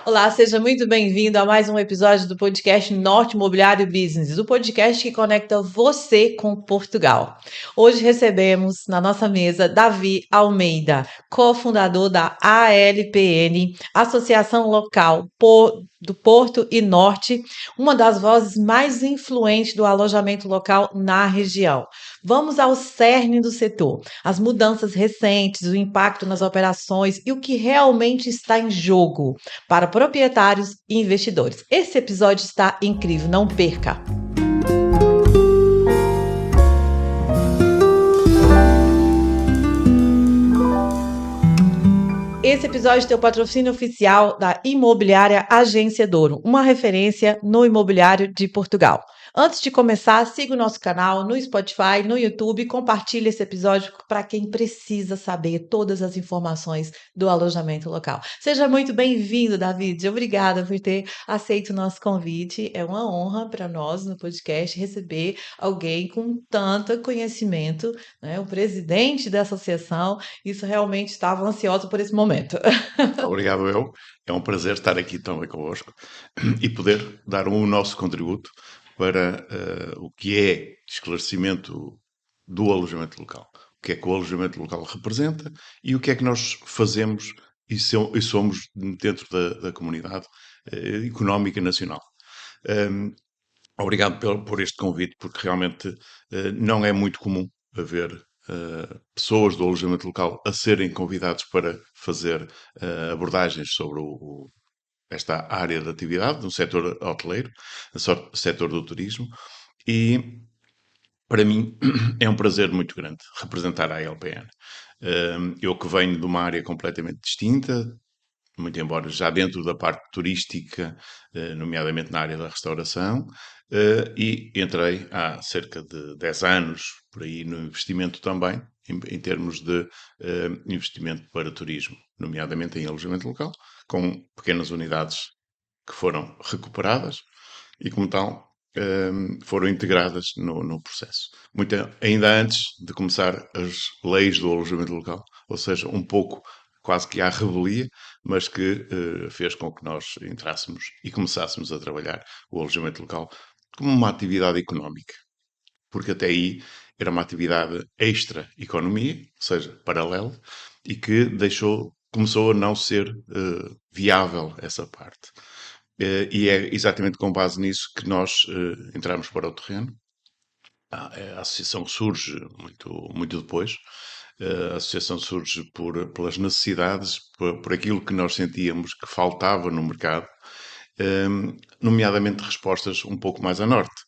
Olá, seja muito bem-vindo a mais um episódio do podcast Norte Imobiliário Business, o podcast que conecta você com Portugal. Hoje recebemos na nossa mesa Davi Almeida, cofundador da ALPN, Associação Local do Porto e Norte, uma das vozes mais influentes do alojamento local na região. Vamos ao cerne do setor, as mudanças recentes, o impacto nas operações e o que realmente está em jogo para proprietários e investidores. Esse episódio está incrível, não perca! Esse episódio tem o patrocínio oficial da Imobiliária Agência Douro, uma referência no imobiliário de Portugal. Antes de começar, siga o nosso canal no Spotify, no YouTube e compartilhe esse episódio para quem precisa saber todas as informações do alojamento local. Seja muito bem-vindo, David. Obrigada por ter aceito o nosso convite. É uma honra para nós no podcast receber alguém com tanto conhecimento, né? O presidente da associação. Isso realmente estava ansiosa por esse momento. Obrigado eu. É um prazer estar aqui também convosco e poder dar o nosso contributo para o que é esclarecimento do alojamento local. O que é que o alojamento local representa e o que é que nós fazemos e somos dentro da comunidade económica nacional. Obrigado por este convite, porque realmente não é muito comum haver pessoas do alojamento local a serem convidados para fazer abordagens sobre esta área de atividade do setor hoteleiro, do setor do turismo, e para mim é um prazer muito grande representar a ALPN. Eu que venho de uma área completamente distinta, muito embora já dentro da parte turística, nomeadamente na área da restauração, e entrei há cerca de 10 anos, por aí, no investimento também, em termos de investimento para turismo, nomeadamente em alojamento local, com pequenas unidades que foram recuperadas e, como tal, foram integradas no processo. Ainda antes de começar as leis do alojamento local, ou seja, um pouco quase que à revelia, mas que fez com que nós entrássemos e começássemos a trabalhar o alojamento local como uma atividade económica. Porque até aí era uma atividade extra-economia, ou seja, paralela, e que começou a não ser viável essa parte. E é exatamente com base nisso que nós entramos para o terreno. A associação surge muito depois. A associação surge pelas necessidades, por aquilo que nós sentíamos que faltava no mercado, nomeadamente respostas um pouco mais a norte,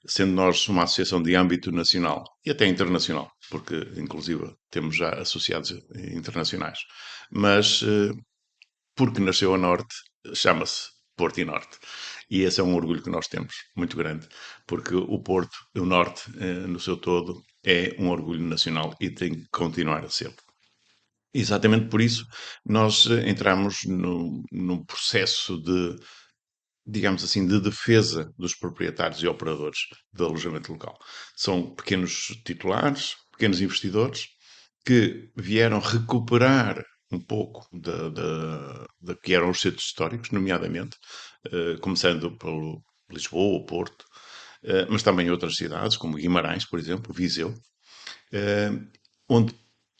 sendo nós uma associação de âmbito nacional e até internacional, porque inclusive temos já associados internacionais. Mas porque nasceu a norte, chama-se Porto e Norte. E esse é um orgulho que nós temos, muito grande, porque o Porto, o Norte, no seu todo, é um orgulho nacional e tem que continuar a ser. Exatamente por isso, nós entramos num processo de, digamos assim, de defesa dos proprietários e operadores de alojamento local. São pequenos titulares, pequenos investidores, que vieram recuperar um pouco da que eram os centros históricos, nomeadamente, começando pelo Lisboa, o Porto, mas também outras cidades, como Guimarães, por exemplo, Viseu, eh, onde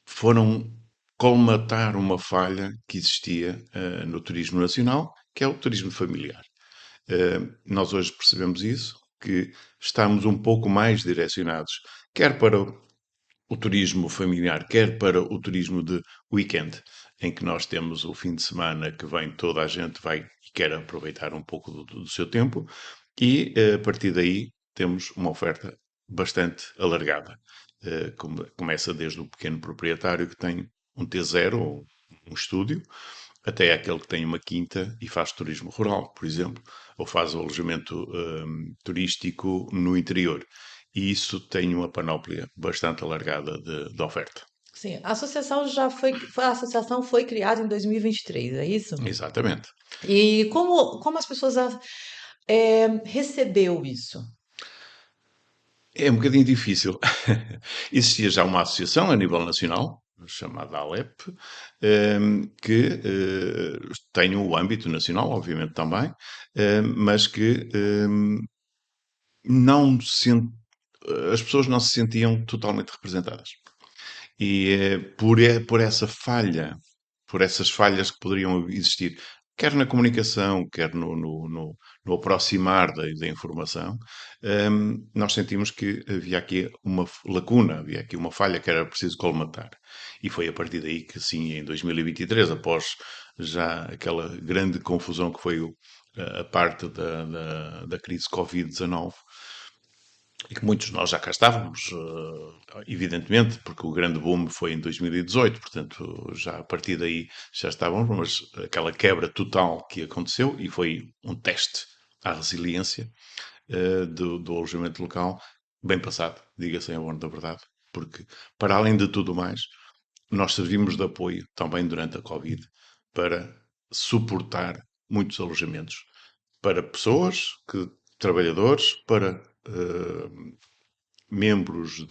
foram colmatar uma falha que existia no turismo nacional, que é o turismo familiar. Nós hoje percebemos isso, que estamos um pouco mais direcionados, quer para o turismo familiar, quer para o turismo de weekend, em que nós temos o fim de semana que vem, toda a gente vai e quer aproveitar um pouco do seu tempo, e a partir daí temos uma oferta bastante alargada. Começa desde o pequeno proprietário que tem um T0 ou um estúdio, até aquele que tem uma quinta e faz turismo rural, por exemplo, ou faz o alojamento turístico no interior. E isso tem uma panóplia bastante alargada de oferta. Sim, a associação a associação foi criada em 2023, é isso? Exatamente. E como as pessoas recebeu isso? É um bocadinho difícil. Existia já uma associação a nível nacional, chamada Alep, que tem o âmbito nacional, obviamente também, mas que não se sent- as pessoas não se sentiam totalmente representadas. E por essa falha, por essas falhas que poderiam existir, quer na comunicação, quer no aproximar da informação, nós sentimos que havia aqui uma lacuna, havia aqui uma falha que era preciso colmatar. E foi a partir daí que, sim, em 2023, após já aquela grande confusão que foi a parte da crise Covid-19, e que muitos de nós já cá estávamos, evidentemente, porque o grande boom foi em 2018, portanto, já a partir daí já estávamos, mas aquela quebra total que aconteceu, e foi um teste à resiliência do alojamento local, bem passado, diga-se em amor da verdade, porque, para além de tudo mais, nós servimos de apoio também durante a Covid para suportar muitos alojamentos para pessoas, trabalhadores, para membros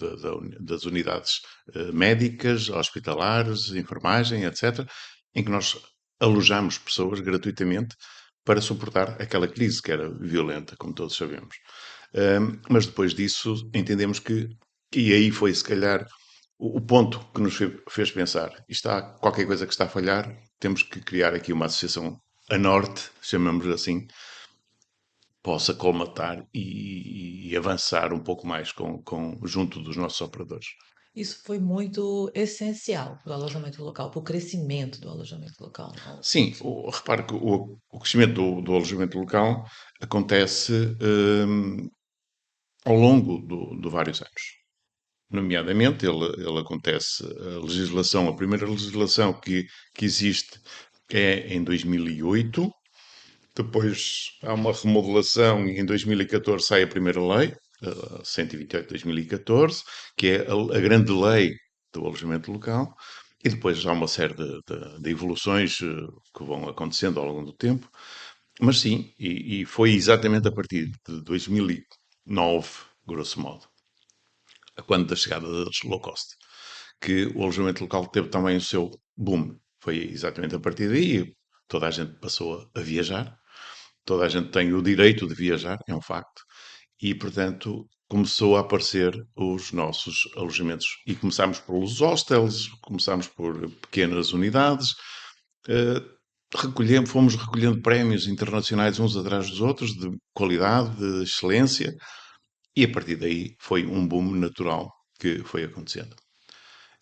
das unidades médicas, hospitalares, enfermagem, etc., em que nós alojamos pessoas gratuitamente para suportar aquela crise que era violenta, como todos sabemos. Mas depois disso entendemos que, e aí foi se calhar o ponto que nos fez pensar, está qualquer coisa que está a falhar, temos que criar aqui uma associação a norte, chamamos assim, possa colmatar e avançar um pouco mais junto dos nossos operadores. Isso foi muito essencial para o alojamento local, para o crescimento do alojamento local. Sim, repare que o crescimento do alojamento local acontece ao longo de vários anos. Nomeadamente, ele acontece, a primeira legislação que existe é em 2008. Depois há uma remodelação e em 2014 sai a primeira lei, 128 de 2014, que é a grande lei do alojamento local. E depois há uma série de evoluções que vão acontecendo ao longo do tempo. Mas sim, e foi exatamente a partir de 2009, grosso modo, quando da chegada das low cost, que o alojamento local teve também o seu boom. Foi exatamente a partir daí toda a gente passou a viajar, toda a gente tem o direito de viajar, é um facto, e portanto começou a aparecer os nossos alojamentos. E começámos pelos hostels, começámos por pequenas unidades, eh, fomos recolhendo prémios internacionais uns atrás dos outros, de qualidade, de excelência, e a partir daí foi um boom natural que foi acontecendo.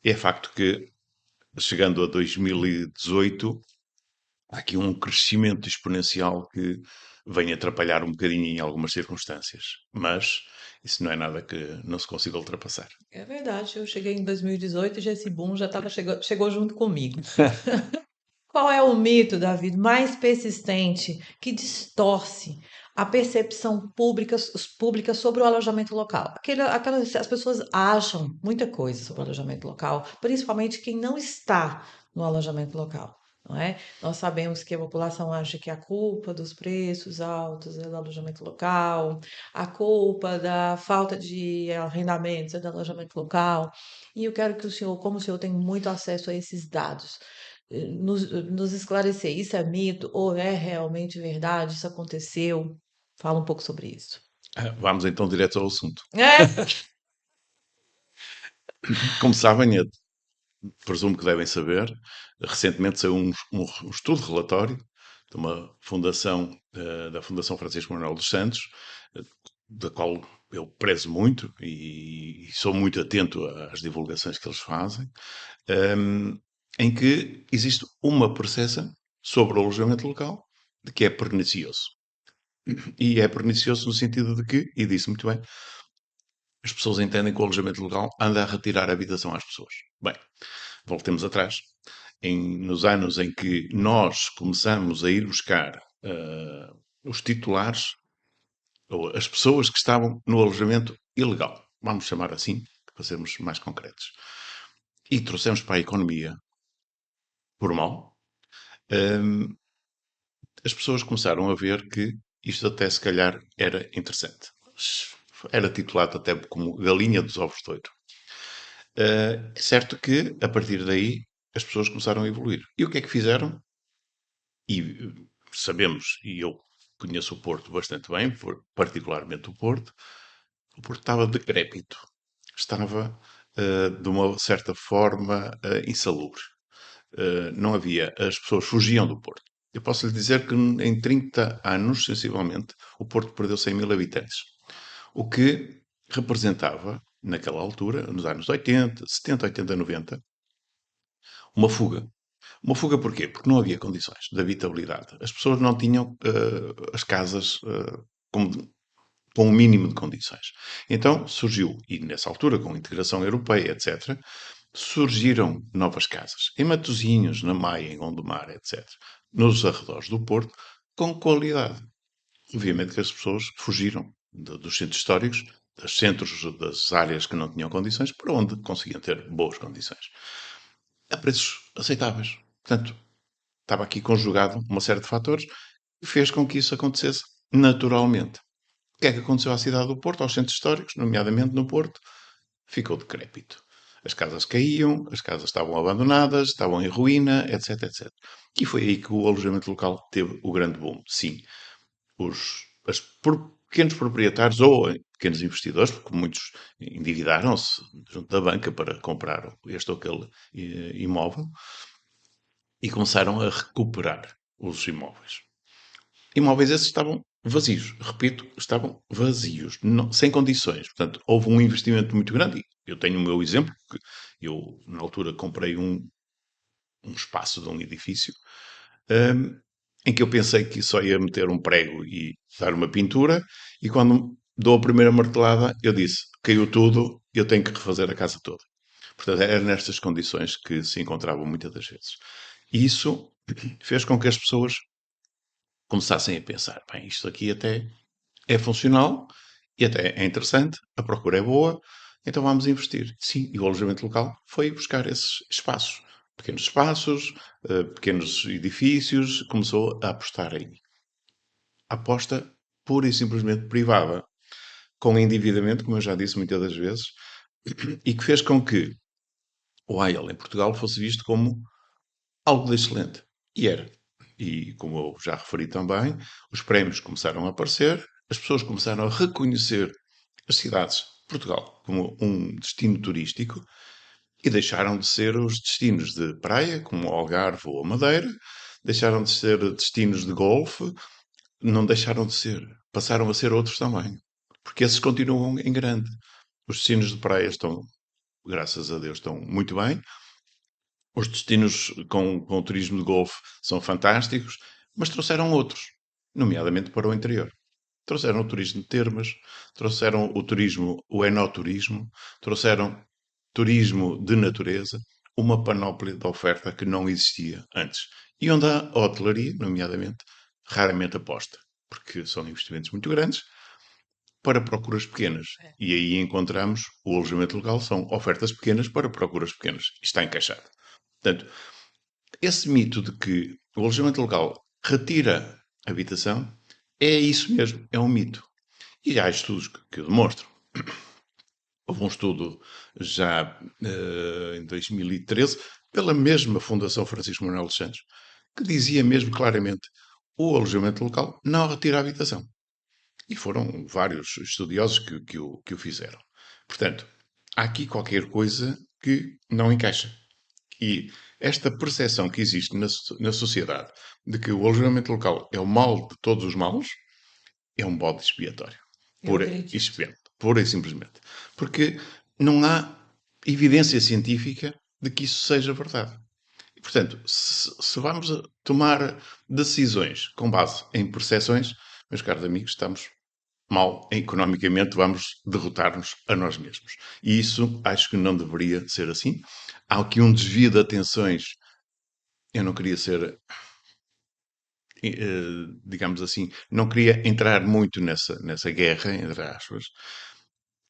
É facto que, chegando a 2018, há aqui um crescimento exponencial que vem atrapalhar um bocadinho em algumas circunstâncias, mas isso não é nada que não se consiga ultrapassar. É verdade, eu cheguei em 2018 e já esse boom já chegou junto comigo. Qual é o mito, David, mais persistente que distorce a percepção pública sobre o alojamento local? As pessoas acham muita coisa sobre o alojamento local, principalmente quem não está no alojamento local, não é? Nós sabemos que a população acha que a culpa dos preços altos é do alojamento local, a culpa da falta de arrendamentos é do alojamento local. E eu quero que o senhor, como o senhor tem muito acesso a esses dados, nos esclarecer, isso é mito ou é realmente verdade? Isso aconteceu? Fala um pouco sobre isso. Vamos então direto ao assunto. É, Como sabem, presumo que devem saber, recentemente saiu um estudo relatório de uma fundação, da Fundação Francisco Manuel dos Santos, eh, da qual eu prezo muito e sou muito atento às divulgações que eles fazem, ehm, em que existe uma percepção sobre o alojamento local de que é pernicioso. E é pernicioso no sentido de que, e disse muito bem, as pessoas entendem que o alojamento local anda a retirar a habitação às pessoas. Bem, voltemos atrás. Nos anos em que nós começamos a ir buscar os titulares, ou as pessoas que estavam no alojamento ilegal, vamos chamar assim, para sermos mais concretos, e trouxemos para a economia formal, hum, as pessoas começaram a ver que isto até se calhar era interessante. Era titulado até como galinha dos ovos de ouro. É certo que, a partir daí, as pessoas começaram a evoluir. E o que é que fizeram? E sabemos, e eu conheço o Porto bastante bem, particularmente o Porto estava decrépito, estava, de uma certa forma, insalubre. Não havia, as pessoas fugiam do Porto. Eu posso lhe dizer que em 30 anos, sensivelmente, o Porto perdeu 100 mil habitantes. O que representava, naquela altura, nos anos 80, 70, 80, 90, uma fuga. Uma fuga porquê? Porque não havia condições de habitabilidade. As pessoas não tinham as casas como com o mínimo de condições. Então surgiu, e nessa altura, com a integração europeia, etc., surgiram novas casas. Em Matosinhos, na Maia, em Gondomar, etc., nos arredores do Porto, com qualidade. Obviamente que as pessoas fugiram dos centros históricos, dos centros das áreas que não tinham condições, para onde conseguiam ter boas condições. A preços aceitáveis. Portanto, estava aqui conjugado uma série de fatores que fez com que isso acontecesse naturalmente. O que é que aconteceu à cidade do Porto, aos centros históricos, nomeadamente no Porto? Ficou decrépito. As casas caíam, as casas estavam abandonadas, estavam em ruína, etc, etc. E foi aí que o alojamento local teve o grande boom. Sim, pequenos proprietários ou pequenos investidores, porque muitos endividaram-se junto da banca para comprar este ou aquele imóvel e começaram a recuperar os imóveis. Imóveis esses estavam vazios. Repito, estavam vazios, sem condições. Portanto, houve um investimento muito grande. Eu tenho o meu exemplo, que eu, na altura, comprei um espaço de um edifício hum, em que eu pensei que só ia meter um prego e dar uma pintura, e quando dou a primeira martelada, eu disse, caiu tudo, eu tenho que refazer a casa toda. Portanto, era nestas condições que se encontravam muitas das vezes. E isso fez com que as pessoas começassem a pensar, bem, isto aqui até é funcional e até é interessante, a procura é boa, então vamos investir. Sim, e o alojamento local foi buscar esses espaços, pequenos espaços, pequenos edifícios, começou a apostar aí. A aposta pura e simplesmente privada, com endividamento, como eu já disse muitas das vezes, e que fez com que o AIL em Portugal fosse visto como algo de excelente. E era. E como eu já referi também, os prémios começaram a aparecer, as pessoas começaram a reconhecer as cidades de Portugal como um destino turístico e deixaram de ser os destinos de praia, como o Algarve ou a Madeira, deixaram de ser destinos de golfe, não deixaram de ser, passaram a ser outros também. Porque esses continuam em grande. Os destinos de praia estão, graças a Deus, estão muito bem. Os destinos com turismo de golfe são fantásticos, mas trouxeram outros, nomeadamente para o interior. Trouxeram o turismo de termas, trouxeram o turismo, o enoturismo, trouxeram turismo de natureza, uma panóplia de oferta que não existia antes. E onde a hotelaria, nomeadamente, raramente aposta, porque são investimentos muito grandes para procuras pequenas. É. E aí encontramos o alojamento local, são ofertas pequenas para procuras pequenas. Está encaixado. Portanto, esse mito de que o alojamento local retira habitação é isso mesmo, é um mito. E há estudos que o demonstram. Houve um estudo já em 2013, pela mesma Fundação Francisco Manuel dos Santos, que dizia mesmo claramente o alojamento local não retira a habitação. E foram vários estudiosos que o fizeram. Portanto, há aqui qualquer coisa que não encaixa. E esta percepção que existe na sociedade de que o alojamento local é o mal de todos os males é um bode expiatório. Eu Pura e, acredito. pura e simplesmente. Porque não há evidência científica de que isso seja verdade. E, portanto, se vamos tomar decisões com base em percepções, meus caros amigos, estamos mal economicamente, vamos derrotar-nos a nós mesmos. E isso acho que não deveria ser assim. Há aqui um desvio de atenções. Eu não queria ser, digamos assim, não queria entrar muito nessa guerra, entre aspas,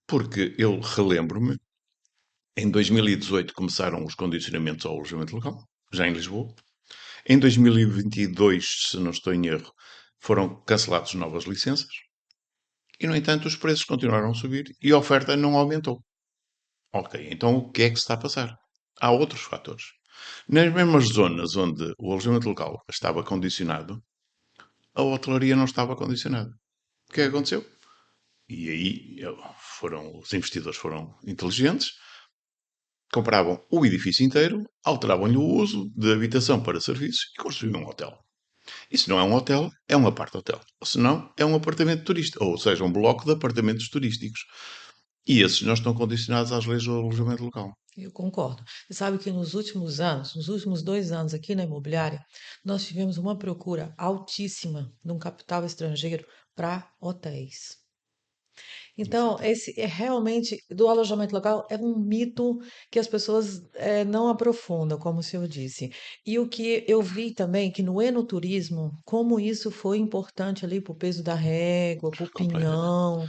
porque eu relembro-me, em 2018 começaram os condicionamentos ao alojamento local, já em Lisboa. Em 2022, se não estou em erro, foram canceladas novas licenças. E, no entanto, os preços continuaram a subir e a oferta não aumentou. Ok, então o que é que se está a passar? Há outros fatores. Nas mesmas zonas onde o alojamento local estava condicionado, a hotelaria não estava condicionada. O que é que aconteceu? E aí os investidores foram inteligentes, compravam o edifício inteiro, alteravam-lhe o uso de habitação para serviços e construíam um hotel. E se não é um hotel, é um apart-hotel. Ou se não, é um apartamento turista. Ou seja, um bloco de apartamentos turísticos. E esses não estão condicionados às leis do alojamento local. Eu concordo. Você sabe que nos últimos anos, nos últimos 2 anos aqui na imobiliária, nós tivemos uma procura altíssima de um capital estrangeiro para hotéis. Então, Exatamente. esse é realmente do alojamento local é um mito que as pessoas não aprofundam, como o senhor disse. E o que eu vi também, que no enoturismo, como isso foi importante ali para o peso da régua, para o Completamente. pinhão,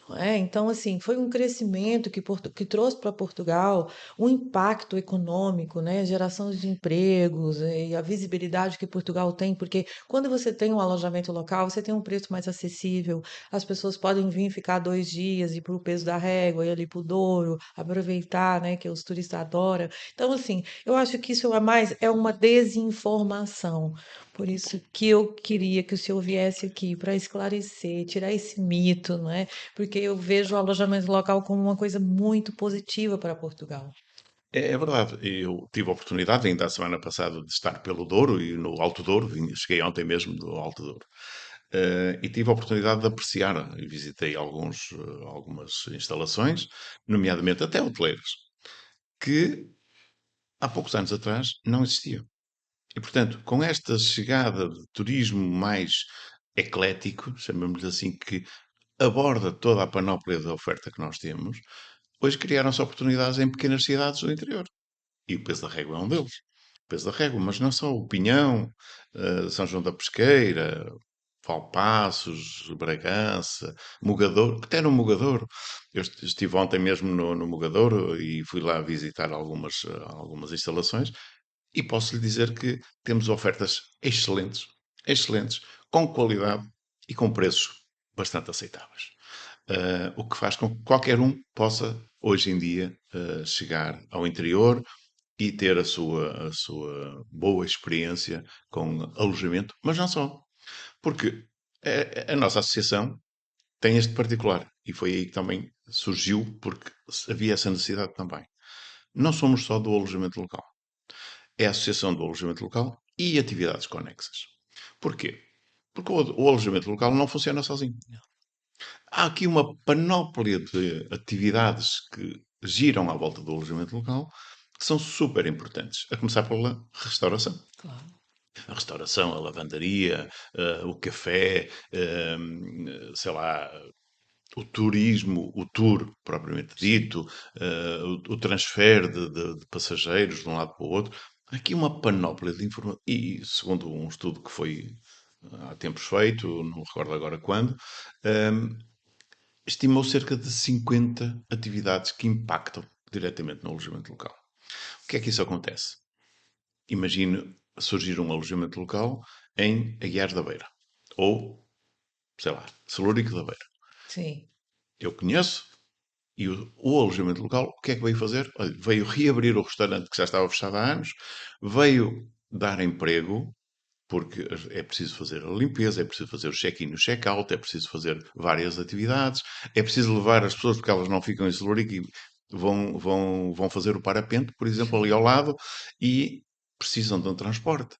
não é? Então, assim, foi um crescimento que trouxe para Portugal um impacto econômico, né? Geração de empregos e a visibilidade que Portugal tem, porque quando você tem um alojamento local, você tem um preço mais acessível, as pessoas podem vir ficar 2 dias, ir para o Peso da Régua, ir ali para o Douro, aproveitar, né? Que os turistas adoram. Então, assim, eu acho que isso é mais, é uma desinformação. Por isso que eu queria que o senhor viesse aqui para esclarecer, tirar esse mito, não é? Porque eu vejo o alojamento local como uma coisa muito positiva para Portugal. É verdade. Eu tive a oportunidade, ainda a semana passada, de estar pelo Douro e no Alto Douro. Cheguei ontem mesmo do Alto Douro. E tive a oportunidade de apreciar e visitei algumas instalações, nomeadamente até hoteleiras, que há poucos anos atrás não existiam. E, portanto, com esta chegada de turismo mais eclético, chamamos-lhe assim, que aborda toda a panóplia da oferta que nós temos, hoje criaram-se oportunidades em pequenas cidades do interior. E o Peso da Régua é um deles. O Peso da Régua, mas não só o Pinhão, São João da Pesqueira, Valpaços, Bragança, Mugadouro, até no Mugadouro. Eu estive ontem mesmo no Mugadouro e fui lá visitar algumas instalações e posso lhe dizer que temos ofertas excelentes, excelentes, com qualidade e com preços bastante aceitáveis. O que faz com que qualquer um possa, hoje em dia, chegar ao interior e ter a sua boa experiência com alojamento, mas não só. Porque a nossa associação tem este particular e foi aí que também surgiu, porque havia essa necessidade também. Não somos só do alojamento local, é a associação do alojamento local e atividades conexas. Porquê? Porque o alojamento local não funciona sozinho. Há aqui uma panóplia de atividades que giram à volta do alojamento local que são super importantes, a começar pela restauração. Claro. A restauração, a lavandaria, o café, sei lá, o turismo, o tour propriamente Sim. dito, o transfer de passageiros de um lado para o outro. Há aqui uma panóplia de informação. E segundo um estudo que foi há tempos feito, não me recordo agora quando, hum, estimou cerca de 50 atividades que impactam diretamente no alojamento local. O que é que isso acontece? Imagine surgir um alojamento local em Aguiar da Beira. Ou, sei lá, Celúrico da Beira. Sim. Eu conheço e o alojamento local, o que é que veio fazer? Olha, veio reabrir o restaurante que já estava fechado há anos, veio dar emprego, porque é preciso fazer a limpeza, é preciso fazer o check-in e o check-out, é preciso fazer várias atividades, é preciso levar as pessoas porque elas não ficam em Celúrico e vão fazer o parapente, por exemplo, ali ao Sim. lado, e precisam de um transporte.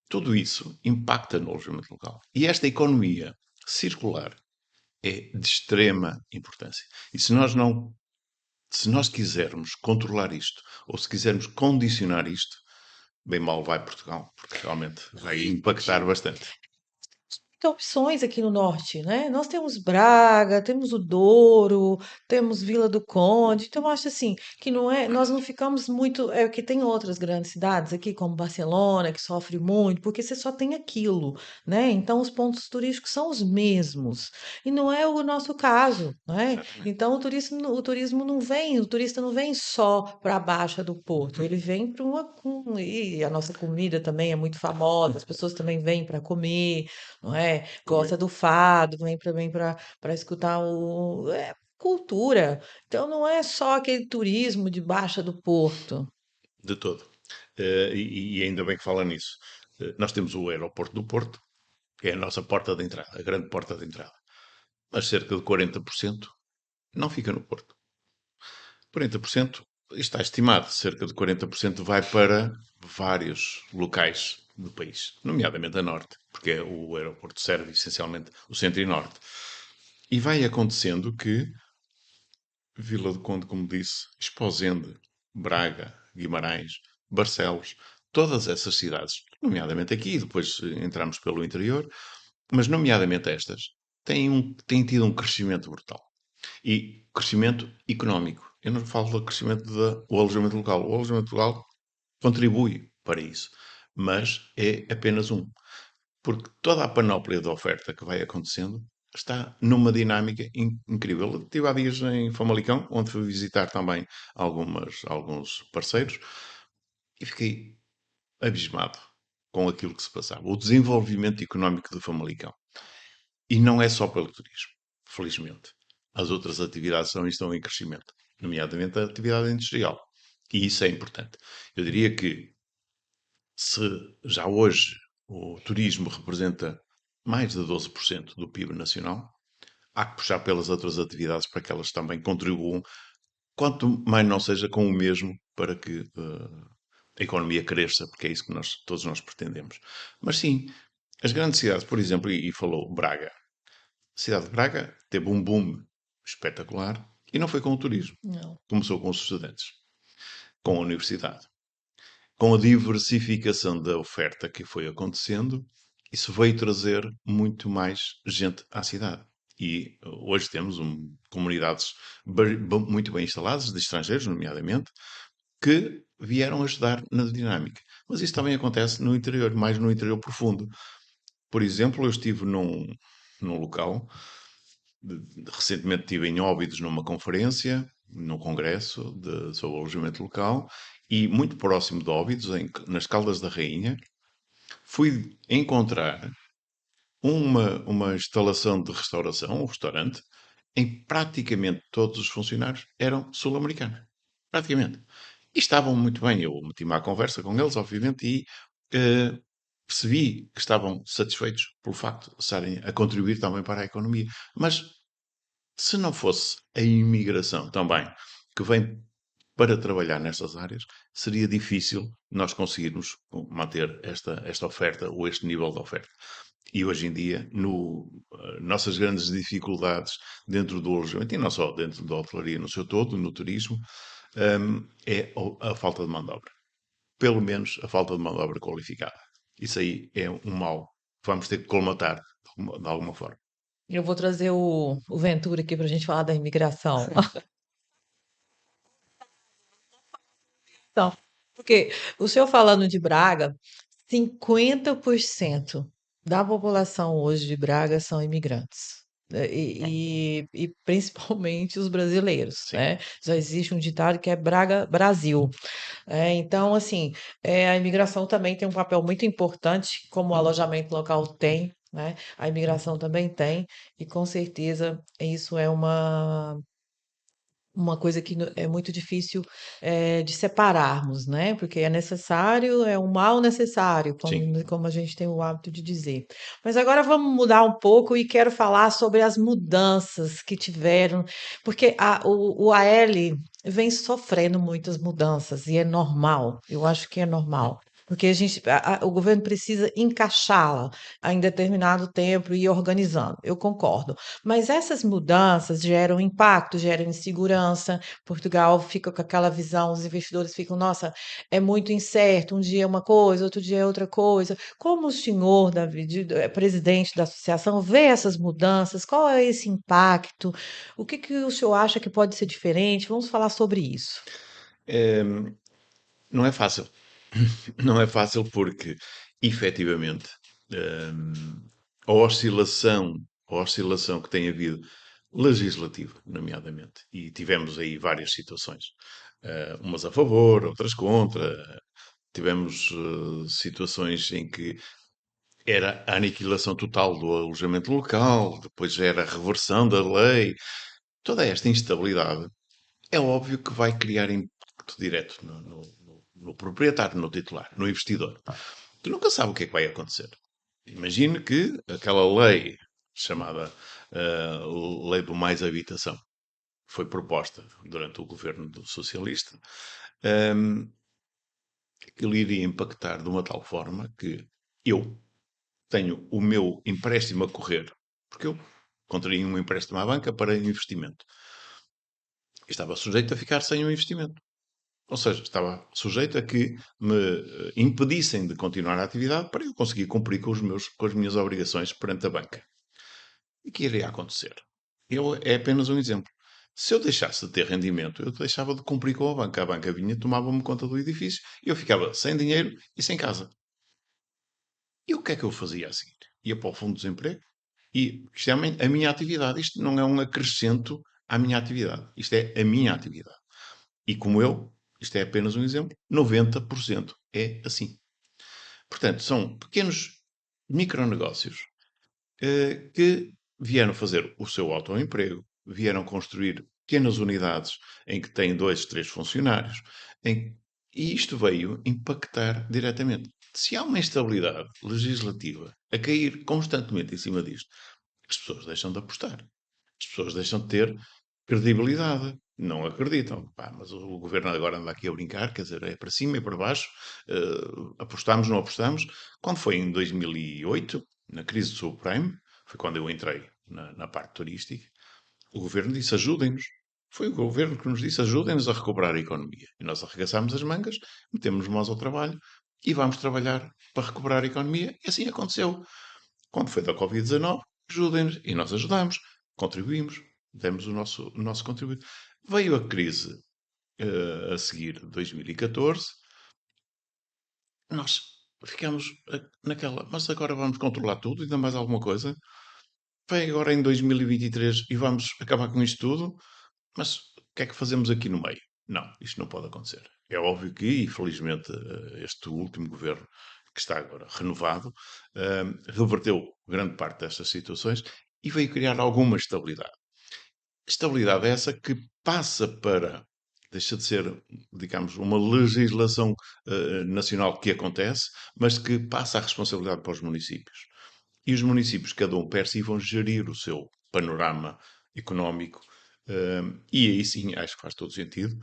Tudo isso impacta no alojamento local. E esta economia circular é de extrema importância. E se nós quisermos controlar isto, ou se quisermos condicionar isto, bem mal vai Portugal, porque realmente vai impactar bastante. Tem opções aqui no norte, né? Nós temos Braga, temos o Douro, temos Vila do Conde. Então, eu acho assim que não é, nós não ficamos muito. É que tem outras grandes cidades aqui, como Barcelona, que sofre muito, porque você só tem aquilo, né? Então, os pontos turísticos são os mesmos. E não é o nosso caso, né? Exatamente. Então, o turismo não vem, o turista não vem só para a Baixa do Porto, ele vem para uma. E a nossa comida também é muito famosa, as pessoas também vêm para comer, não é? Gosta Também. do fado, vem também para escutar cultura. Então não é só aquele turismo de Baixa do Porto. De todo. E ainda bem que fala nisso. Nós temos o aeroporto do Porto, que é a nossa porta de entrada, a grande porta de entrada. Mas cerca de 40% não fica no Porto. 40% está estimado, cerca de 40% vai para vários locais do país, nomeadamente a norte, porque o aeroporto serve essencialmente o centro e norte. E vai acontecendo que Vila do Conde, como disse, Esposende, Braga, Guimarães, Barcelos, todas essas cidades, nomeadamente aqui, depois entramos pelo interior, mas nomeadamente estas, têm tido um crescimento brutal. E crescimento económico. Eu não falo do crescimento do alojamento local. O alojamento local contribui para isso, mas é apenas um. Porque toda a panóplia de oferta que vai acontecendo está numa dinâmica incrível. Eu estive há dias em Famalicão, onde fui visitar também alguns parceiros, e fiquei abismado com aquilo que se passava. O desenvolvimento económico de Famalicão. E não é só pelo turismo, felizmente. As outras atividades também estão em crescimento, nomeadamente a atividade industrial. E isso é importante. Eu diria que se já hoje o turismo representa mais de 12% do PIB nacional, há que puxar pelas outras atividades para que elas também contribuam, quanto mais não seja com o mesmo, para que a economia cresça, porque é isso que todos nós pretendemos. Mas sim, as grandes cidades, por exemplo, e falou Braga. A cidade de Braga teve um boom espetacular e não foi com o turismo. Não. Começou com os estudantes, com a universidade. Com a diversificação da oferta que foi acontecendo, isso veio trazer muito mais gente à cidade. E hoje temos comunidades muito bem instaladas, de estrangeiros, nomeadamente, que vieram ajudar na dinâmica. Mas isso também acontece no interior, mais no interior profundo. Por exemplo, eu estive num local, recentemente estive em Óbidos numa conferência, num congresso sobre o alojamento local, e muito próximo de Óbidos, nas Caldas da Rainha, fui encontrar uma instalação de restauração, um restaurante, em praticamente todos os funcionários eram sul-americanos. Praticamente. E estavam muito bem. Eu meti-me à conversa com eles, obviamente, e percebi que estavam satisfeitos pelo facto de estarem a contribuir também para a economia. Mas se não fosse a imigração também que vem para trabalhar nestas áreas, seria difícil nós conseguirmos manter esta oferta ou este nível de oferta. E hoje em dia, nossas grandes dificuldades dentro do alojamento, e não só dentro da hotelaria no seu todo, no turismo, é a falta de mão de obra. Pelo menos a falta de mão de obra qualificada. Isso aí é um mal que vamos ter que colmatar de alguma forma. Eu vou trazer o Ventura aqui para a gente falar da imigração. Então, porque o senhor falando de Braga, 50% da população hoje de Braga são imigrantes. E principalmente os brasileiros, Sim, né? Já existe um ditado que é Braga Brasil. Então, assim, a imigração também tem um papel muito importante, como o alojamento local tem, né? A imigração também tem, e com certeza isso é uma coisa que é muito difícil de separarmos, né? Porque é necessário, é um mal necessário, sim. como a gente tem o hábito de dizer. Mas agora vamos mudar um pouco e quero falar sobre as mudanças que tiveram, porque o AL vem sofrendo muitas mudanças e é normal, eu acho que é normal. Porque o governo precisa encaixá-la em determinado tempo e ir organizando. Eu concordo. Mas essas mudanças geram impacto, geram insegurança. Portugal fica com aquela visão, os investidores ficam, nossa, é muito incerto, um dia é uma coisa, outro dia é outra coisa. Como o senhor, David, presidente da associação, vê essas mudanças? Qual é esse impacto? O que que o senhor acha que pode ser diferente? Vamos falar sobre isso. Não é fácil. Não é fácil porque, efetivamente, a oscilação, a oscilação que tem havido legislativa, nomeadamente, e tivemos aí várias situações, umas a favor, outras contra. Tivemos situações em que era a aniquilação total do alojamento local, depois era a reversão da lei. Toda esta instabilidade é óbvio que vai criar impacto direto no proprietário, no titular, no investidor. Tu nunca sabes o que é que vai acontecer. Imagine que aquela lei chamada Lei do Mais Habitação foi proposta durante o governo do socialista. Um, Ele iria impactar de uma tal forma que eu tenho o meu empréstimo a correr, porque eu contraí um empréstimo à banca para investimento. E estava sujeito a ficar sem o investimento. Ou seja, estava sujeito a que me impedissem de continuar a atividade para eu conseguir cumprir com as minhas obrigações perante a banca. E o que iria acontecer? É apenas um exemplo. Se eu deixasse de ter rendimento, eu deixava de cumprir com a banca. A banca vinha, tomava-me conta do edifício e eu ficava sem dinheiro e sem casa. E o que é que eu fazia a seguir? Ia para o fundo de desemprego e isto é a minha atividade. Isto não é um acrescento à minha atividade. Isto é a minha atividade. E como isto é apenas um exemplo, 90% é assim. Portanto, são pequenos micronegócios que vieram fazer o seu autoemprego, vieram construir pequenas unidades em que têm dois, três funcionários, e isto veio impactar diretamente. Se há uma instabilidade legislativa a cair constantemente em cima disto, as pessoas deixam de apostar. As pessoas deixam de ter credibilidade. Não acreditam. Pá, mas o governo agora anda aqui a brincar, quer dizer, é para cima e para baixo. Apostamos, não apostamos. Quando foi em 2008, na crise do subprime, foi quando eu entrei na parte turística, o governo disse ajudem-nos. Foi o governo que nos disse ajudem-nos a recuperar a economia. E nós arregaçámos as mangas, metemos mãos ao trabalho e vamos trabalhar para recuperar a economia. E assim aconteceu. Quando foi da Covid-19, ajudem-nos. E nós ajudamos, contribuímos, demos o nosso contributo. Veio a crise a seguir, 2014, nós ficamos naquela, mas agora vamos controlar tudo, ainda mais alguma coisa. Vem agora em 2023 e vamos acabar com isto tudo, mas o que é que fazemos aqui no meio? Não, isto não pode acontecer. É óbvio que, infelizmente, este último governo, que está agora renovado, reverteu grande parte destas situações e veio criar alguma estabilidade. Estabilidade essa que passa para, deixa de ser, digamos, uma legislação nacional que acontece, mas que passa a responsabilidade para os municípios. E os municípios, cada um per si, vão gerir o seu panorama económico. E aí sim, acho que faz todo sentido.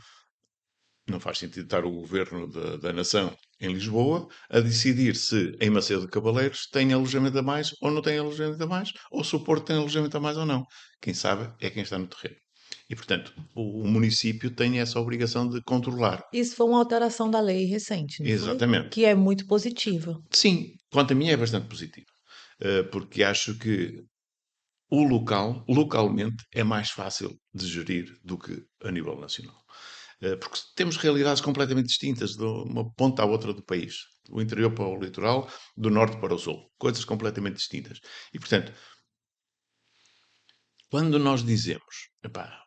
Não faz sentido estar o governo da nação em Lisboa a decidir se em Macedo de Cabaleiros tem alojamento a mais ou não tem alojamento a mais, ou se o Porto tem alojamento a mais ou não. Quem sabe é quem está no terreno. E, portanto, o município tem essa obrigação de controlar. Isso foi uma alteração da lei recente, não foi? Exatamente. Que é muito positiva. Sim, quanto a mim é bastante positivo. Porque acho que localmente, é mais fácil de gerir do que a nível nacional. Porque temos realidades completamente distintas, de uma ponta à outra do país. Do interior para o litoral, do norte para o sul. Coisas completamente distintas. E, portanto, quando nós dizemos, epá,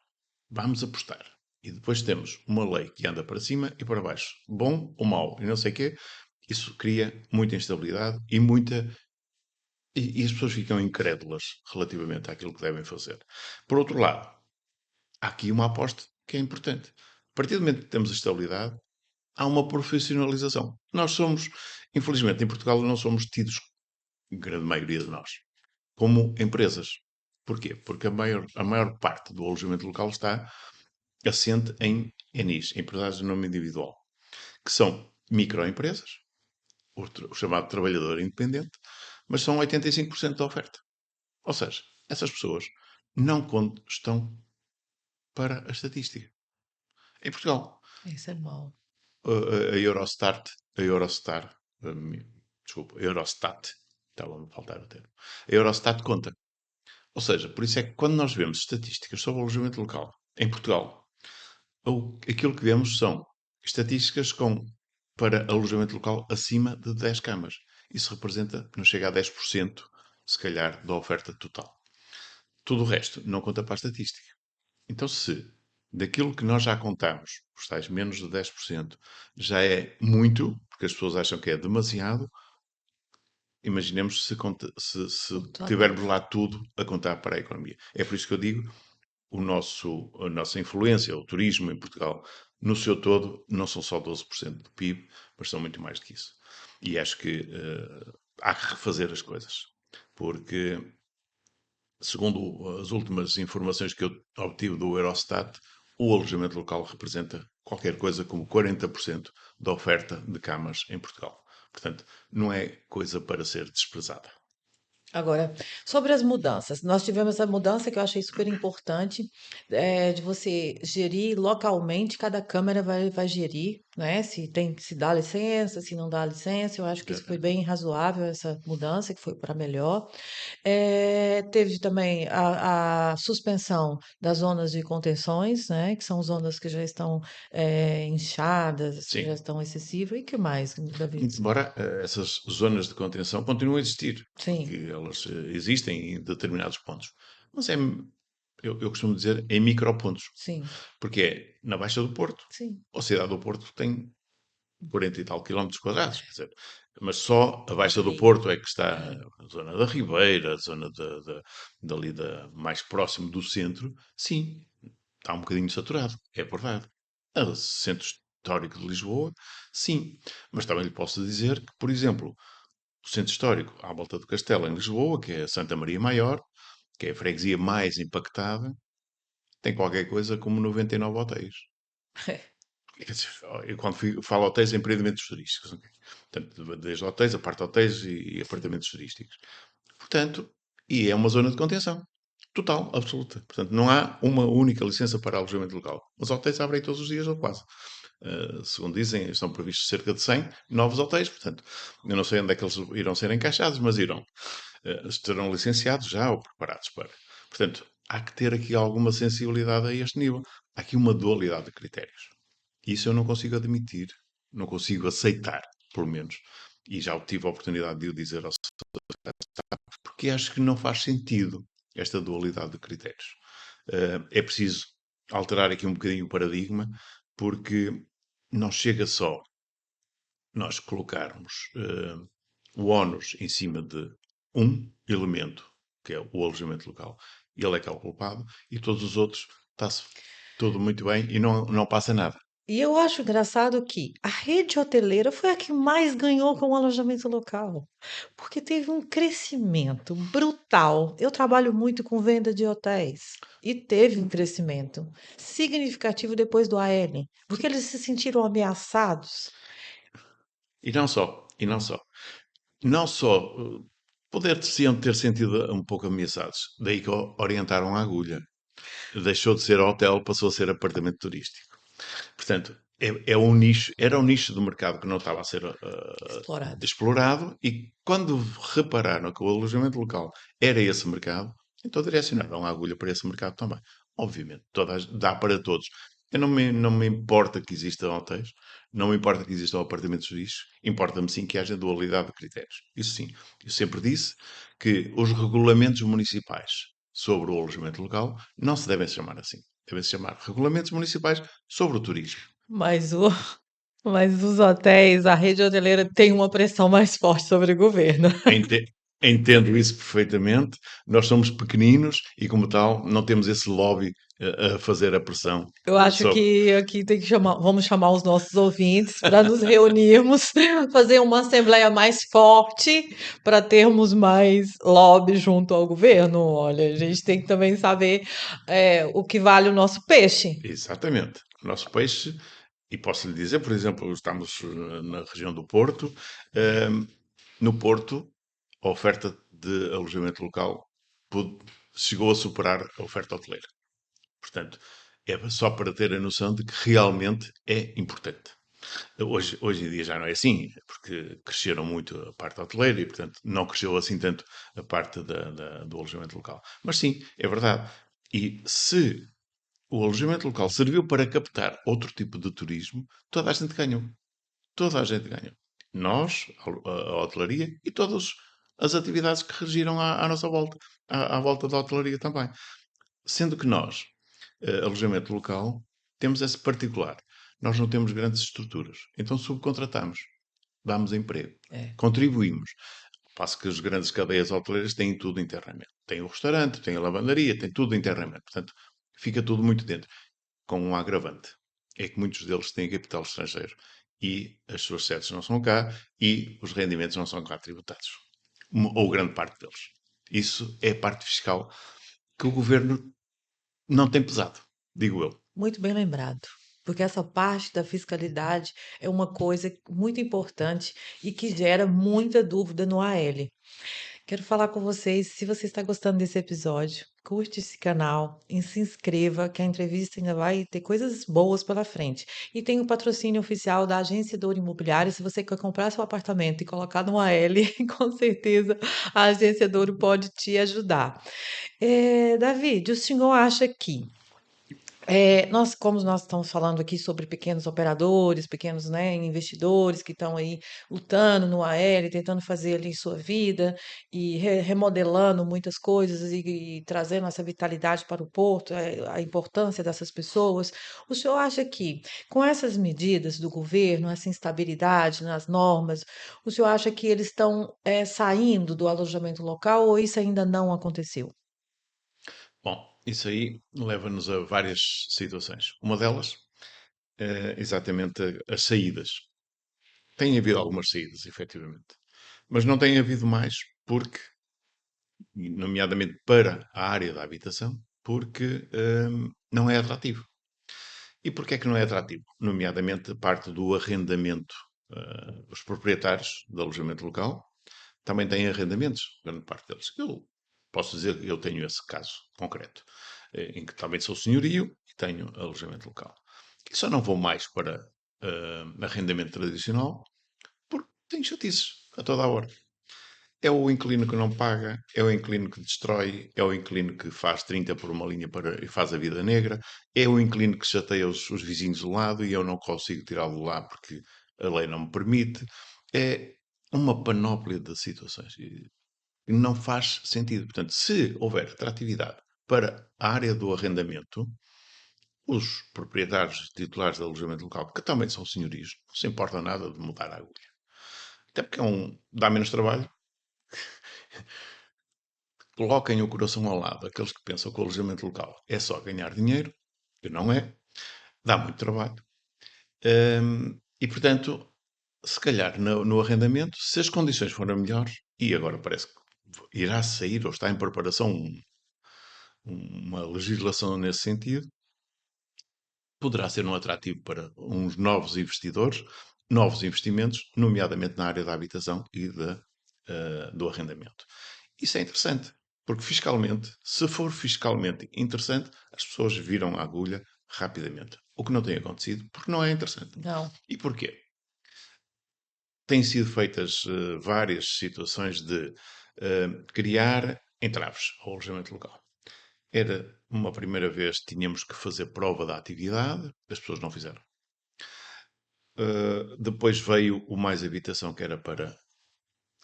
vamos apostar, e depois temos uma lei que anda para cima e para baixo, bom ou mau, e não sei o quê, isso cria muita instabilidade e as pessoas ficam incrédulas relativamente àquilo que devem fazer. Por outro lado, há aqui uma aposta que é importante. A partir do momento que temos estabilidade, há uma profissionalização. Nós somos, infelizmente, em Portugal não somos tidos, grande maioria de nós, como empresas. Porquê? Porque a maior parte do alojamento local está assente em ENIs, empresários de nome individual, que são microempresas, o chamado trabalhador independente, mas são 85% da oferta. Ou seja, essas pessoas não estão para a estatística. Em Portugal, Isso é mau. a Eurostar, desculpa, a Eurostat, estava-me a faltar o termo. A Eurostat conta. Ou seja, por isso é que quando nós vemos estatísticas sobre o alojamento local em Portugal, aquilo que vemos são estatísticas para alojamento local acima de 10 camas. Isso representa, não chega a 10%, se calhar, da oferta total. Tudo o resto não conta para a estatística. Então, se daquilo que nós já contamos, os tais menos de 10%, já é muito, porque as pessoas acham que é demasiado, imaginemos se O total. tivermos lá tudo a contar para a economia. É por isso que eu digo, a nossa influência, o turismo em Portugal, no seu todo, não são só 12% do PIB, mas são muito mais do que isso. E acho que há que refazer as coisas. Porque, segundo as últimas informações que eu obtive do Eurostat, o alojamento local representa qualquer coisa como 40% da oferta de camas em Portugal. Portanto, não é coisa para ser desprezada. Agora, sobre as mudanças, nós tivemos a mudança que eu achei super importante, de você gerir localmente, cada câmara vai gerir, né? Se dá licença, se não dá licença. Eu acho que isso foi bem razoável, essa mudança, que foi para melhor. Teve também a suspensão das zonas de contenções, né? Que são zonas que já estão inchadas, que já Sim. estão excessivas. E que mais, Davi? Embora essas zonas de contenção continuem a existir, porque Sim, elas existem em determinados pontos. Mas eu costumo dizer, em micropontos. sim, Porque é na Baixa do Porto. sim. A cidade do Porto tem 40 e tal quilómetros quadrados, quer dizer, mas só a Baixa do Meio. Porto é que está a zona da Ribeira, a zona dali mais próximo do centro. Sim, está um bocadinho saturado, é verdade. O centro histórico de Lisboa, sim. Mas também lhe posso dizer que, por exemplo, o centro histórico à volta do Castelo, em Lisboa, que é Santa Maria Maior, que é a freguesia mais impactada, tem qualquer coisa como 99 hotéis. Quer dizer, eu quando falo hotéis, é empreendimentos turísticos. Ok? Portanto, desde hotéis, hotéis e apartamentos turísticos. Portanto, e é uma zona de contenção. Total, absoluta. Portanto, não há uma única licença para alojamento local. Os hotéis abrem todos os dias ou quase. Segundo dizem, estão previstos cerca de 100 novos hotéis. Portanto, eu não sei onde é que eles irão ser encaixados, mas irão. Estarão licenciados já ou preparados para. Portanto, há que ter aqui alguma sensibilidade a este nível. Há aqui uma dualidade de critérios. Isso eu não consigo admitir, não consigo aceitar, pelo menos. E já tive a oportunidade de o dizer ao porque acho que não faz sentido esta dualidade de critérios. É preciso alterar aqui um bocadinho o paradigma, porque não chega só nós colocarmos o ónus em cima de um elemento, que é o alojamento local. Ele é que é o culpado, e todos os outros está-se tudo muito bem e não passa nada. E eu acho engraçado que a rede hoteleira foi a que mais ganhou com o alojamento local, porque teve um crescimento brutal. Eu trabalho muito com venda de hotéis e teve um crescimento significativo depois do AL, porque eles se sentiram ameaçados. E não só. Não só poder-se ter sentido um pouco ameaçados. Daí que orientaram a agulha. Deixou de ser hotel, passou a ser apartamento turístico. Portanto, é um nicho, era um nicho do mercado que não estava a ser Explorado. explorado e quando repararam que o alojamento local era esse mercado, então direcionaram a agulha para esse mercado também. Obviamente, dá para todos. Eu não me importa que existam hotéis, não me importa que existam apartamentos turísticos, importa-me sim que haja dualidade de critérios. Isso sim. Eu sempre disse que os regulamentos municipais sobre o alojamento local não se devem chamar assim. Devem se chamar regulamentos municipais sobre o turismo. Mas, o, mas os hotéis, a rede hoteleira tem uma pressão mais forte sobre o governo. Ente- Entendo isso perfeitamente. Nós somos pequeninos e, como tal, não temos esse lobby a fazer a pressão Eu acho sobre. que aqui tem que chamar, vamos chamar os nossos ouvintes para nos reunirmos, fazer uma assembleia mais forte para termos mais lobby junto ao governo. Olha, a gente tem que também saber o que vale o nosso peixe. Exatamente. O nosso peixe, e posso lhe dizer, por exemplo, estamos na região do Porto. No Porto, a oferta de alojamento local chegou a superar a oferta hoteleira. Portanto, é só para ter a noção de que realmente é importante. Hoje em dia já não é assim, porque cresceram muito a parte hoteleira e, portanto, não cresceu assim tanto a parte do alojamento local. Mas sim, é verdade. E se o alojamento local serviu para captar outro tipo de turismo, toda a gente ganhou. Toda a gente ganhou. Nós, a hotelaria e todas as atividades que regiram à nossa volta, à volta da hotelaria também. Sendo que nós, alojamento local, temos esse particular. Nós não temos grandes estruturas. Então subcontratamos, damos emprego, É. contribuímos. Ao passo que as grandes cadeias hoteleiras têm tudo internamente. Tem o restaurante, tem a lavandaria, tem tudo internamente. Portanto, fica tudo muito dentro. Com um agravante. É que muitos deles têm capital estrangeiro e as suas sedes não são cá e os rendimentos não são cá tributados. Ou grande parte deles. Isso é a parte fiscal que o governo não tem pesado, digo eu. Muito bem lembrado, porque essa parte da fiscalidade é uma coisa muito importante e que gera muita dúvida no AL. Quero falar com vocês, se você está gostando desse episódio, curte esse canal e se inscreva, que a entrevista ainda vai ter coisas boas pela frente. E tem o patrocínio oficial da Agência Douro Imobiliária. Se você quer comprar seu apartamento e colocar no AL, com certeza a Agência Douro pode te ajudar. David, o senhor acha que como nós estamos falando aqui sobre pequenos operadores, pequenos, né, investidores que estão aí lutando no AL, tentando fazer ali sua vida e remodelando muitas coisas e trazendo essa vitalidade para o porto, a importância dessas pessoas. O senhor acha que, com essas medidas do governo, essa instabilidade nas normas, o senhor acha que eles estão saindo do alojamento local ou isso ainda não aconteceu? Bom, isso aí leva-nos a várias situações. Uma delas é exatamente as saídas. Tem havido algumas saídas, efetivamente. Mas não tem havido mais porque, nomeadamente para a área da habitação, porque não é atrativo. E porquê é que não é atrativo? Nomeadamente parte do arrendamento. Os proprietários de alojamento local também têm arrendamentos, grande parte deles. Eu posso dizer que eu tenho esse caso concreto, em que também sou senhorio e tenho alojamento local. E só não vou mais para arrendamento tradicional porque tenho chatices a toda a hora. É o inquilino que não paga, é o inquilino que destrói, é o inquilino que faz 30 por uma linha e faz a vida negra, é o inquilino que chateia os vizinhos do lado e eu não consigo tirá-lo de lá porque a lei não me permite. É uma panóplia de situações e não faz sentido. Portanto, se houver atratividade para a área do arrendamento, os proprietários titulares de alojamento local, que também são senhorios, não se importa nada de mudar a agulha. Até porque dá menos trabalho. Coloquem o coração ao lado. Aqueles que pensam que o alojamento local é só ganhar dinheiro, que não é, dá muito trabalho. E, portanto, se calhar no arrendamento, se as condições forem melhores, e agora parece que irá sair ou está em preparação uma legislação nesse sentido, poderá ser um atrativo para uns novos investidores, novos investimentos, nomeadamente na área da habitação e do arrendamento. Isso é interessante, porque fiscalmente, se for fiscalmente interessante, as pessoas viram a agulha rapidamente. O que não tem acontecido, porque não é interessante. Não. E porquê? Têm sido feitas várias situações de criar entraves ao alojamento local. Era uma primeira vez que tínhamos que fazer prova da atividade, as pessoas não fizeram. Depois veio o Mais Habitação, que era para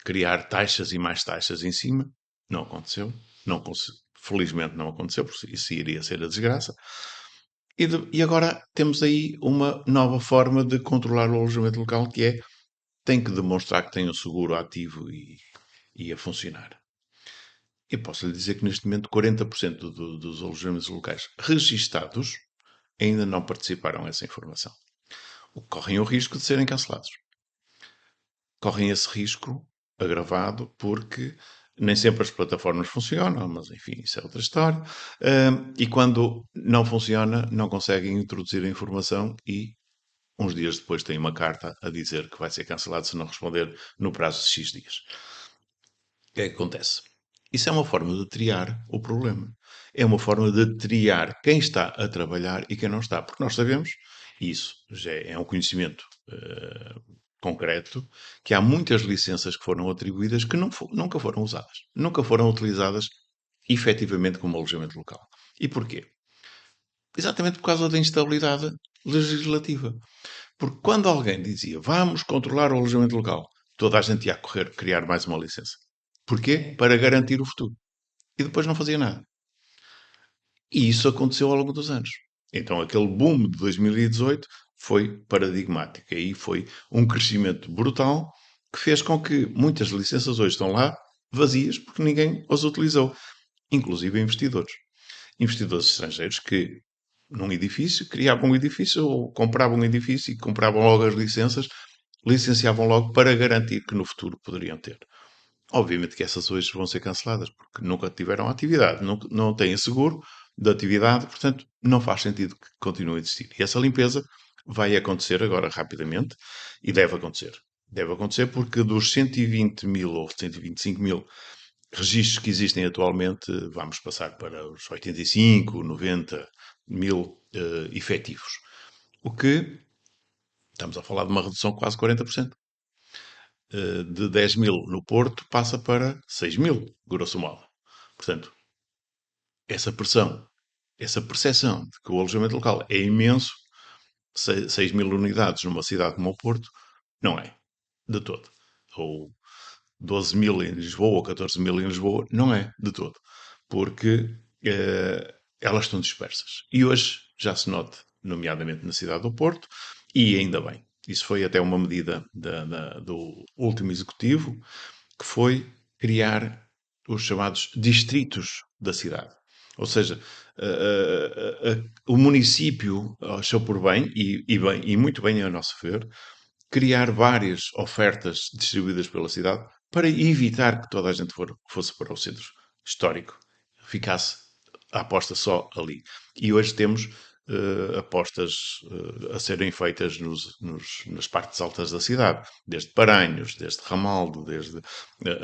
criar taxas e mais taxas em cima. Não aconteceu. Não, felizmente não aconteceu, porque isso iria ser a desgraça. E agora temos aí uma nova forma de controlar o alojamento local, que é tem que demonstrar que tem um seguro ativo e a funcionar. Eu posso lhe dizer que neste momento 40% dos alojamentos locais registados ainda não participaram dessa informação. O que correm o risco de serem cancelados. Correm esse risco agravado porque nem sempre as plataformas funcionam, mas enfim, isso é outra história. E quando não funciona, não conseguem introduzir a informação e uns dias depois têm uma carta a dizer que vai ser cancelado se não responder no prazo de X dias. O que é que acontece? Isso é uma forma de triar o problema. É uma forma de triar quem está a trabalhar e quem não está. Porque nós sabemos, e isso já é um conhecimento concreto, que há muitas licenças que foram atribuídas que nunca foram usadas. Nunca foram utilizadas efetivamente como alojamento local. E porquê? Exatamente por causa da instabilidade legislativa. Porque quando alguém dizia vamos controlar o alojamento local, toda a gente ia correr criar mais uma licença. Porquê? Para garantir o futuro. E depois não fazia nada. E isso aconteceu ao longo dos anos. Então aquele boom de 2018 foi paradigmático. Aí foi um crescimento brutal que fez com que muitas licenças hoje estão lá vazias porque ninguém as utilizou, inclusive investidores. investidores estrangeiros que, num edifício, criavam um edifício ou compravam um edifício e compravam logo as licenças, licenciavam logo para garantir que no futuro poderiam ter. Obviamente que essas hoje vão ser canceladas, porque nunca tiveram atividade, não têm seguro de atividade, portanto, não faz sentido que continue a existir. E essa limpeza vai acontecer agora rapidamente e deve acontecer. Deve acontecer porque dos 120 mil ou 125 mil registros que existem atualmente, vamos passar para os 85, 90 mil efetivos. O que estamos a falar de uma redução de quase 40%. De 10 mil no Porto passa para 6 mil, grosso modo. Portanto, essa pressão, essa percepção de que o alojamento local é imenso, 6 mil unidades numa cidade como o Porto, não é, de todo. Ou 12 mil em Lisboa ou 14 mil em Lisboa, não é, de todo. Porque elas estão dispersas. E hoje já se nota, nomeadamente na cidade do Porto, e ainda bem. Isso foi até uma medida do último executivo, que foi criar os chamados distritos da cidade. Ou seja, o município achou por bem, e muito bem a nosso ver, criar várias ofertas distribuídas pela cidade para evitar que toda a gente fosse para o centro histórico, ficasse a aposta só ali. E hoje temos apostas a serem feitas nas partes altas da cidade, desde Paranhos, desde Ramaldo, desde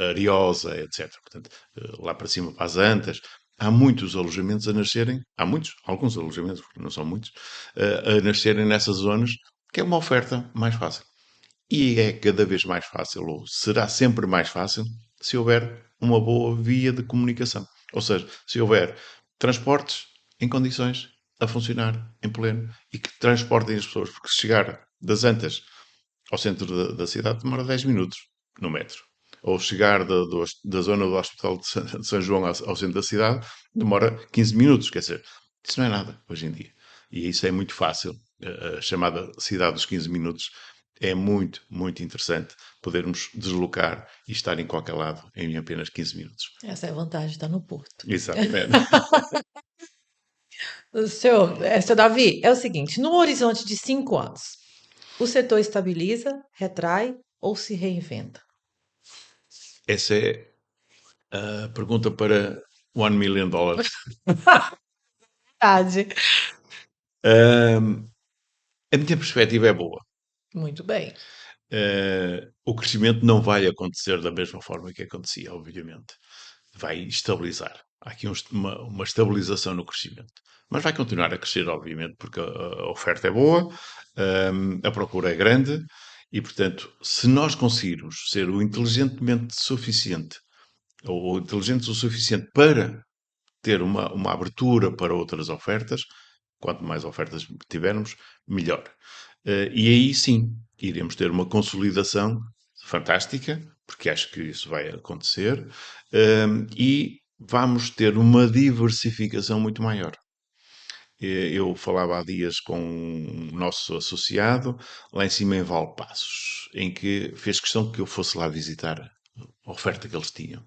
Ariosa, etc. Portanto, lá para cima, para as Antas, há muitos alojamentos a nascerem, alguns alojamentos, porque não são muitos, a nascerem nessas zonas, que é uma oferta mais fácil. E é cada vez mais fácil, ou será sempre mais fácil, se houver uma boa via de comunicação. Ou seja, se houver transportes em condições a funcionar em pleno e que transportem as pessoas, porque chegar das Antas ao centro da cidade demora 10 minutos no metro. Ou chegar da zona do Hospital de São João ao centro da cidade demora 15 minutos. Quer dizer, isso não é nada hoje em dia. E isso é muito fácil. A chamada cidade dos 15 minutos é muito, muito interessante podermos deslocar e estar em qualquer lado em apenas 15 minutos. Essa é a vantagem de estar no Porto. Exatamente. Seu Davi, é o seguinte: no horizonte de 5 anos, o setor estabiliza, retrai ou se reinventa? Essa é a pergunta para $1 million. Verdade. A minha perspectiva é boa. Muito bem. O crescimento não vai acontecer da mesma forma que acontecia, obviamente. Vai estabilizar. Há aqui uma estabilização no crescimento. Mas vai continuar a crescer, obviamente, porque a oferta é boa, a procura é grande e, portanto, se nós conseguirmos ser o inteligentemente suficiente ou inteligentes o suficiente para ter uma abertura para outras ofertas, quanto mais ofertas tivermos, melhor. E aí sim, iremos ter uma consolidação fantástica, porque acho que isso vai acontecer, e vamos ter uma diversificação muito maior. Eu falava há dias com um nosso associado, lá em cima em Valpaços, em que fez questão que eu fosse lá visitar a oferta que eles tinham.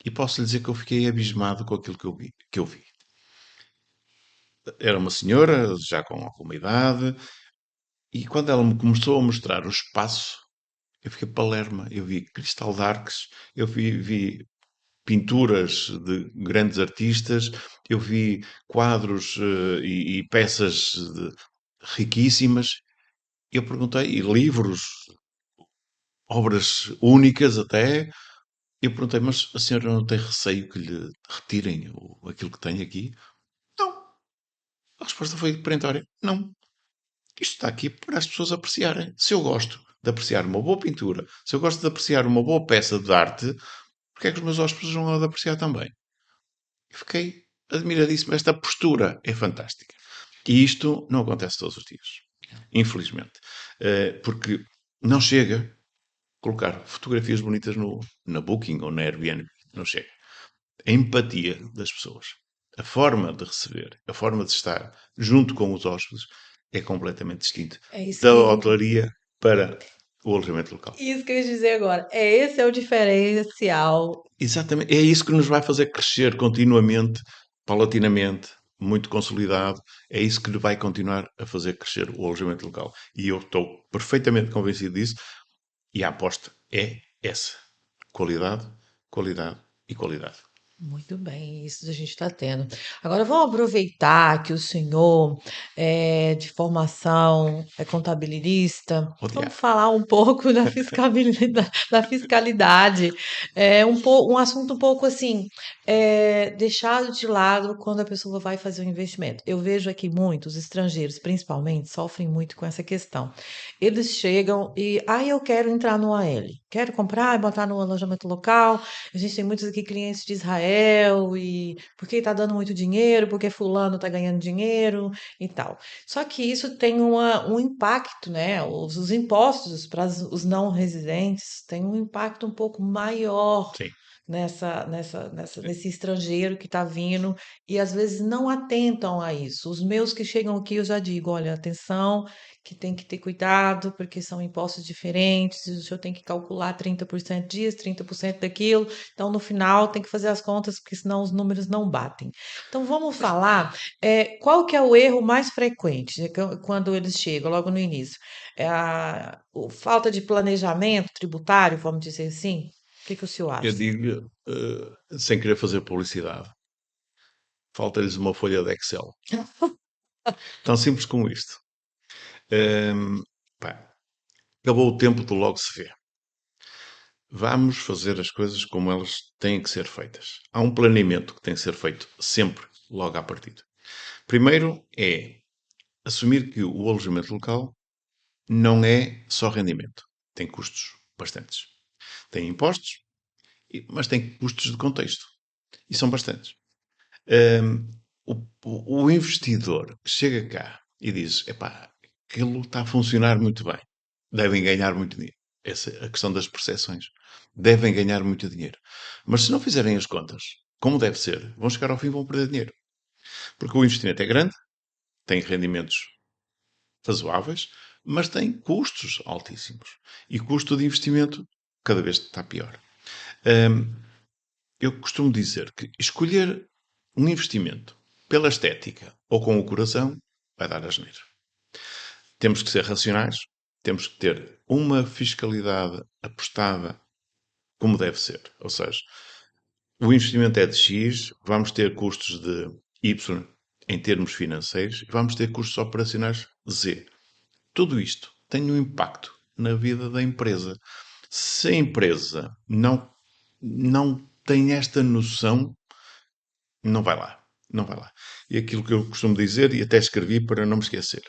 E posso lhe dizer que eu fiquei abismado com aquilo que eu vi. Era uma senhora, já com alguma idade, e quando ela me começou a mostrar o espaço, eu fiquei palerma. Eu vi cristal de arques, eu vi pinturas de grandes artistas, eu vi quadros e peças riquíssimas. Eu perguntei, e livros, obras únicas até. Eu perguntei, mas a senhora não tem receio que lhe retirem aquilo que tem aqui? Não. A resposta foi perentória. Não. Isto está aqui para as pessoas apreciarem. Se eu gosto de apreciar uma boa pintura, se eu gosto de apreciar uma boa peça de arte, porque é que os meus hóspedes vão lá de apreciar também? Eu fiquei admiradíssimo. Esta postura é fantástica. E isto não acontece todos os dias. Infelizmente. Porque não chega a colocar fotografias bonitas na Booking ou na Airbnb. Não chega. A empatia das pessoas, a forma de receber, a forma de estar junto com os hóspedes é completamente distinta É isso da que, hotelaria para o alojamento local. isso que eu ia dizer agora. Esse é o diferencial. Exatamente, é isso que nos vai fazer crescer continuamente paulatinamente, muito consolidado, é isso que lhe vai continuar a fazer crescer o alojamento local. E eu estou perfeitamente convencido disso, e a aposta é essa: qualidade, qualidade e qualidade. Muito bem, isso a gente está tendo. Agora vamos aproveitar que o senhor é de formação é contabilista. Oh, Vamos diabo. falar um pouco da fiscalidade, da fiscalidade. É um assunto um pouco assim, deixado de lado quando a pessoa vai fazer um investimento. Eu vejo aqui muitos estrangeiros, principalmente, sofrem muito com essa questão. Eles chegam e, eu quero entrar no AL, quero comprar e botar no alojamento local. A gente tem muitos aqui clientes de Israel e porque está dando muito dinheiro, porque fulano está ganhando dinheiro e tal. Só que isso tem um impacto, né? Os impostos para os não residentes têm um impacto um pouco maior Sim, sim. nesse estrangeiro que está vindo e às vezes não atentam a isso. Os meus que chegam aqui, eu já digo, olha, atenção, que tem que ter cuidado, porque são impostos diferentes, o senhor tem que calcular 30% disso, 30% daquilo, então no final tem que fazer as contas, porque senão os números não batem. Então vamos falar, qual que é o erro mais frequente, né, quando eles chegam, logo no início? É falta de planejamento tributário, vamos dizer assim? O que que o senhor Eu acha? digo, sem querer fazer publicidade, falta-lhes uma folha de Excel. Tão simples como isto. Pá, acabou o tempo do logo se vê. Vamos fazer as coisas como elas têm que ser feitas. Há um planeamento que tem que ser feito sempre, logo à partida. Primeiro é assumir que o alojamento local não é só rendimento. Tem custos bastantes. Tem impostos, mas tem custos de contexto. E são bastantes. Hum, o investidor que chega cá e diz: epá, aquilo está a funcionar muito bem, devem ganhar muito dinheiro. Essa é a questão das percepções. Devem ganhar muito dinheiro. Mas se não fizerem as contas, como deve ser, vão chegar ao fim e vão perder dinheiro. Porque o investimento é grande, tem rendimentos razoáveis, mas tem custos altíssimos. E custo de investimento cada vez está pior. Hum, eu costumo dizer que escolher um investimento pela estética ou com o coração vai dar asneira. Temos que ser racionais, temos que ter uma fiscalidade apostada como deve ser. Ou seja, o investimento é de X, vamos ter custos de Y em termos financeiros e vamos ter custos operacionais de Z. Tudo isto tem um impacto na vida da empresa. Se a empresa não tem esta noção, não vai lá. Não vai lá. E aquilo que eu costumo dizer, e até escrevi para não me esquecer: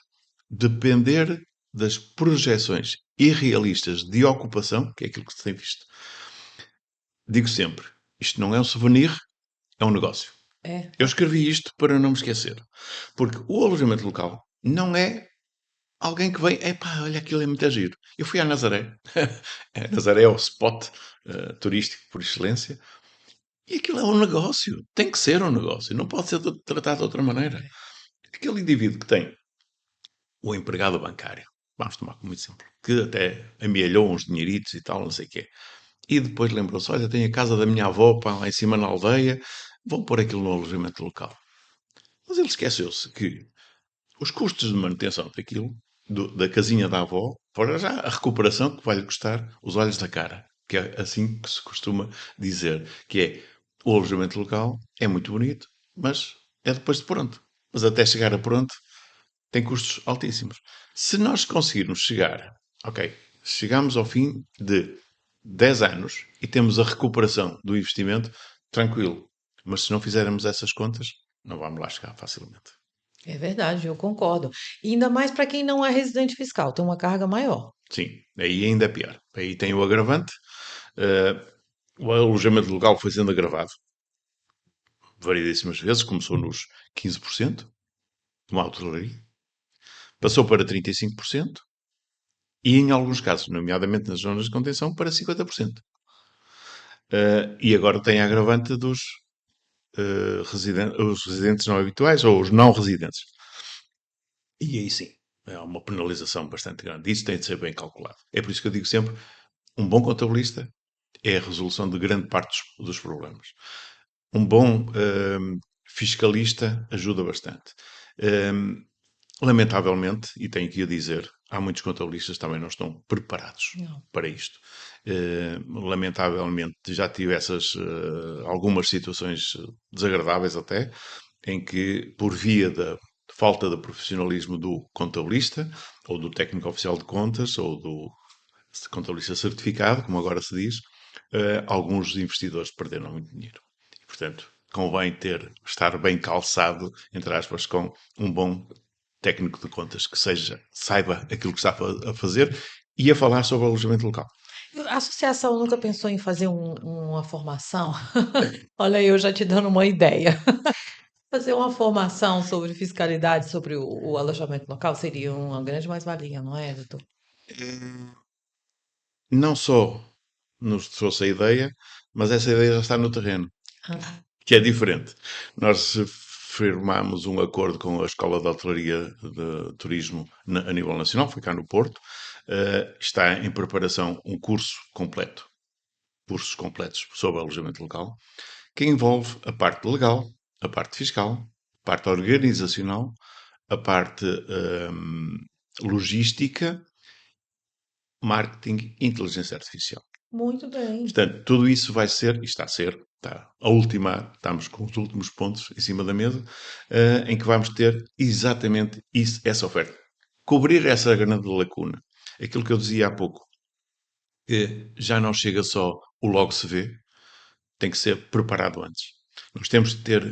depender das projeções irrealistas de ocupação, que é aquilo que se tem visto. Digo sempre, isto não é um souvenir, é um negócio. É, Eu escrevi isto para não me esquecer. Porque o alojamento local não é alguém que vem, epá, olha, aquilo é muito giro. Eu fui à Nazaré. Nazaré é o spot turístico por excelência. E aquilo é um negócio. Tem que ser um negócio. Não pode ser tratado de outra maneira. Aquele indivíduo que tem o empregado bancário, vamos tomar como muito exemplo, que até amealhou uns dinheiritos e tal, não sei o quê. E depois lembrou-se, olha, tenho a casa da minha avó, pá, lá em cima na aldeia, vou pôr aquilo no alojamento local. Mas ele esqueceu-se que os custos de manutenção daquilo, da casinha da avó, fora já a recuperação que vai-lhe custar os olhos da cara. Que é assim que se costuma dizer, que é o alojamento local é muito bonito, mas é depois de pronto. Mas até chegar a pronto, tem custos altíssimos. Se nós conseguirmos chegar, ok, chegamos ao fim de 10 anos e temos a recuperação do investimento, tranquilo. Mas se não fizermos essas contas, não vamos lá chegar facilmente. é verdade, eu concordo. E ainda mais para quem não é residente fiscal, tem uma carga maior. Sim, aí ainda é pior. Aí tem o agravante. eh, o alojamento legal foi sendo agravado variedíssimas vezes, começou nos 15%, uma hotelaria, passou para 35% e, em alguns casos, nomeadamente nas zonas de contenção, para 50%. E agora tem a agravante dos os residentes não habituais ou os não residentes. E aí sim, é uma penalização bastante grande. Isso tem de ser bem calculado. É por isso que eu digo sempre, um bom contabilista é a resolução de grande parte dos problemas. Um bom fiscalista ajuda bastante. Hum, Lamentavelmente, e tenho que o dizer, há muitos contabilistas que também não estão preparados Não. para isto. Lamentavelmente, já tive algumas situações desagradáveis até, em que, por via da falta de profissionalismo do contabilista, ou do técnico oficial de contas, ou do contabilista certificado, como agora se diz, alguns investidores perderam muito dinheiro. E, portanto, convém estar bem calçado, entre aspas, com um bom técnico de contas que saiba aquilo que está a fazer e a falar sobre o alojamento local. A associação nunca pensou em fazer uma formação? Olha, eu já te dando uma ideia. Fazer uma formação sobre fiscalidade, sobre o alojamento local seria uma grande mais-valia, não é, doutor? Não só nos trouxe a ideia, mas essa ideia já está no terreno, Ah, que é diferente. Nós firmámos um acordo com a Escola de Hotelaria de Turismo a nível nacional, foi cá no Porto. Está em preparação um curso completo, cursos completos sobre alojamento local, que envolve a parte legal, a parte fiscal, a parte organizacional, a parte logística, marketing e inteligência artificial. muito bem. Portanto, tudo isso vai ser, e está a ser, está a ultimar, estamos com os últimos pontos em cima da mesa, em que vamos ter exatamente isso, essa oferta. Cobrir essa grande lacuna. Aquilo que eu dizia há pouco, que já não chega só o logo se vê, tem que ser preparado antes. Nós temos de ter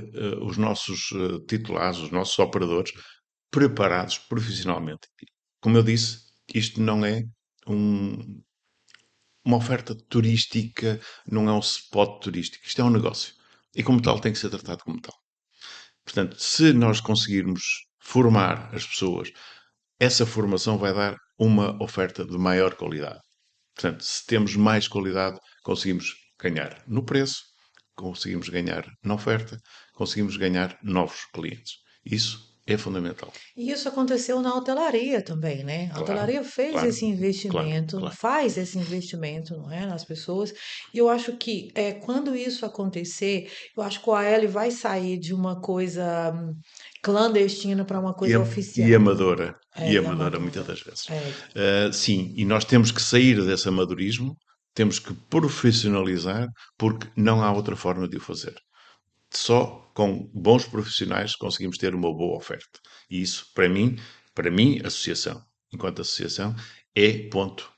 os nossos titulares, os nossos operadores, preparados profissionalmente. Como eu disse, isto não é um, uma oferta turística, não é um spot turístico. Isto é um negócio. E como tal, tem que ser tratado como tal. Portanto, se nós conseguirmos formar as pessoas, essa formação vai dar uma oferta de maior qualidade. Portanto, se temos mais qualidade, conseguimos ganhar no preço, conseguimos ganhar na oferta, conseguimos ganhar novos clientes. Isso é fundamental. E isso aconteceu na hotelaria também, né? A Claro, hotelaria fez claro, esse claro, investimento, claro. faz esse investimento, não é, nas pessoas. E eu acho que quando isso acontecer, eu acho que o AL vai sair de uma coisa clandestina para uma E, coisa e oficial. amadora. E E amadora muitas amadora. das vezes. É. Sim, e nós temos que sair desse amadorismo, temos que profissionalizar, porque não há outra forma de o fazer. Só com bons profissionais conseguimos ter uma boa oferta. E isso, para mim, associação, enquanto associação, é ponto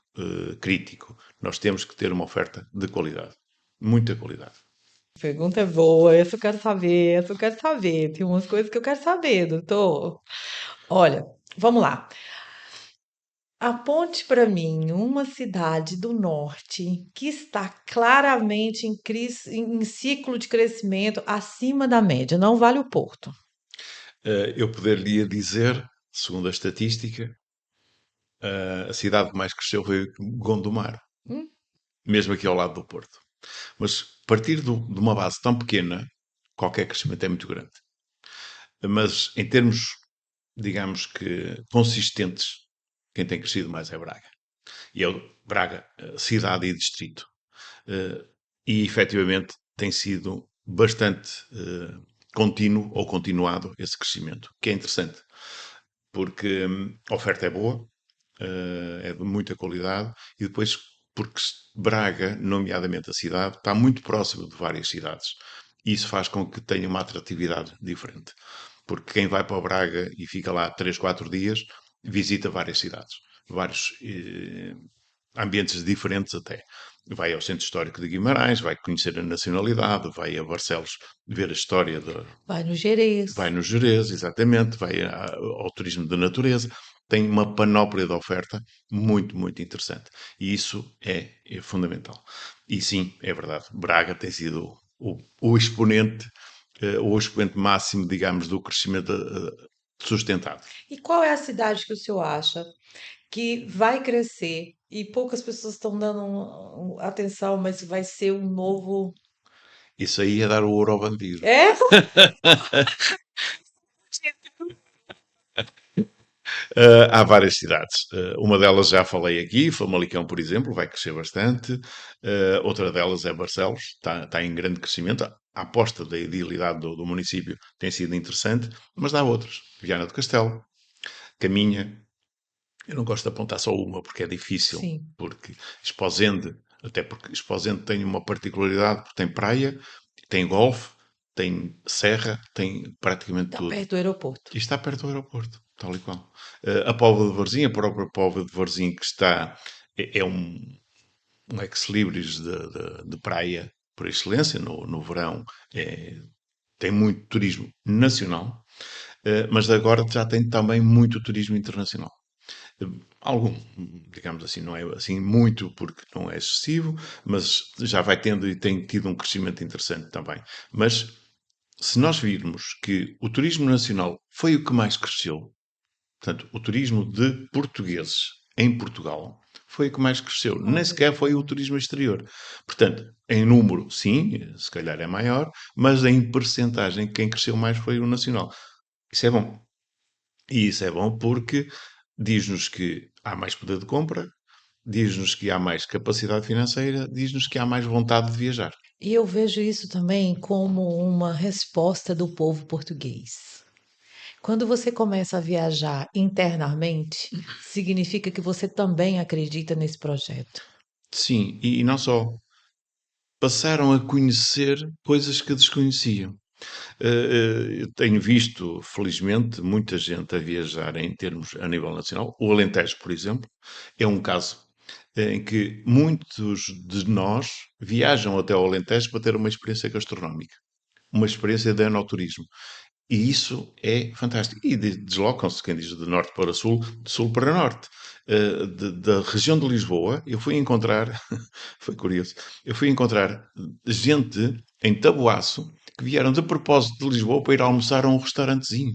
crítico. Nós temos que ter uma oferta de qualidade. Muita qualidade. Pergunta é boa, essa eu quero saber, essa eu quero saber. Tem umas coisas que eu quero saber, doutor. Olha, vamos lá. Aponte para mim uma cidade do norte que está claramente em ciclo de crescimento acima da média. Não vale o Porto. Eu poderia dizer, segundo a estatística, a cidade que mais cresceu foi Gondomar, Hum? mesmo aqui ao lado do Porto. Mas partir de uma base tão pequena, qualquer crescimento é muito grande. Mas em termos, digamos que consistentes, quem tem crescido mais é Braga. E é Braga, cidade e distrito. E efetivamente tem sido bastante contínuo ou continuado esse crescimento, que é interessante, porque a oferta é boa, é de muita qualidade, e depois porque Braga, nomeadamente a cidade, está muito próximo de várias cidades. E isso faz com que tenha uma atratividade diferente. Porque quem vai para o Braga e fica lá 3 4 dias, visita várias cidades, vários ambientes diferentes até. Vai ao Centro Histórico de Guimarães, vai conhecer a nacionalidade, vai a Barcelos ver a história de, Vai no Gerês. vai no Jerez, exatamente, vai ao turismo de natureza, tem uma panóplia de oferta muito, muito interessante. E isso é fundamental. E sim, é verdade, Braga tem sido o exponente, o expoente máximo, digamos, do crescimento sustentado. E qual é a cidade que o senhor acha que vai crescer e poucas pessoas estão dando atenção, mas vai ser um novo. Isso aí é dar o ouro ao bandido. É? Há várias cidades. Uma delas já falei aqui, Famalicão, por exemplo, vai crescer bastante. Outra delas é Barcelos, está em grande crescimento. a aposta da idilidade do município tem sido interessante, mas há outros. Viana do Castelo, Caminha. Eu não gosto de apontar só uma porque é difícil, Sim. porque Esposende, até porque Esposende tem uma particularidade, porque tem praia, tem golfe, tem serra, tem praticamente Está tudo. perto do aeroporto. E está perto do aeroporto, tal e qual. A Póvoa de Varzim, a própria Póvoa de Varzim que está, é um ex-libris de praia por excelência, no verão, tem muito turismo nacional, mas agora já tem também muito turismo internacional. Algum, digamos assim, não é assim muito porque não é excessivo, mas já vai tendo e tem tido um crescimento interessante também. Mas se nós virmos que o turismo nacional foi o que mais cresceu, portanto, o turismo de portugueses em Portugal foi o que mais cresceu. Nem sequer foi o Olha. turismo exterior. Portanto, em número, sim, se calhar é maior, mas em percentagem, quem cresceu mais foi o nacional. Isso é bom. E isso é bom porque diz-nos que há mais poder de compra, diz-nos que há mais capacidade financeira, diz-nos que há mais vontade de viajar. E eu vejo isso também como uma resposta do povo português. Quando você começa a viajar internamente, significa que você também acredita nesse projeto. Sim, e não só. Passaram a conhecer coisas que desconheciam. Eu tenho visto, felizmente, muita gente a viajar em termos a nível nacional. O Alentejo, por exemplo, é um caso em que muitos de nós viajam até ao Alentejo para ter uma experiência gastronómica, uma experiência de enoturismo. E isso é fantástico. E deslocam-se, quem diz de norte para sul, de sul para norte. Da região de Lisboa, eu fui encontrar, foi curioso, eu fui encontrar gente em Taboaço que vieram de propósito de Lisboa para ir almoçar a um restaurantezinho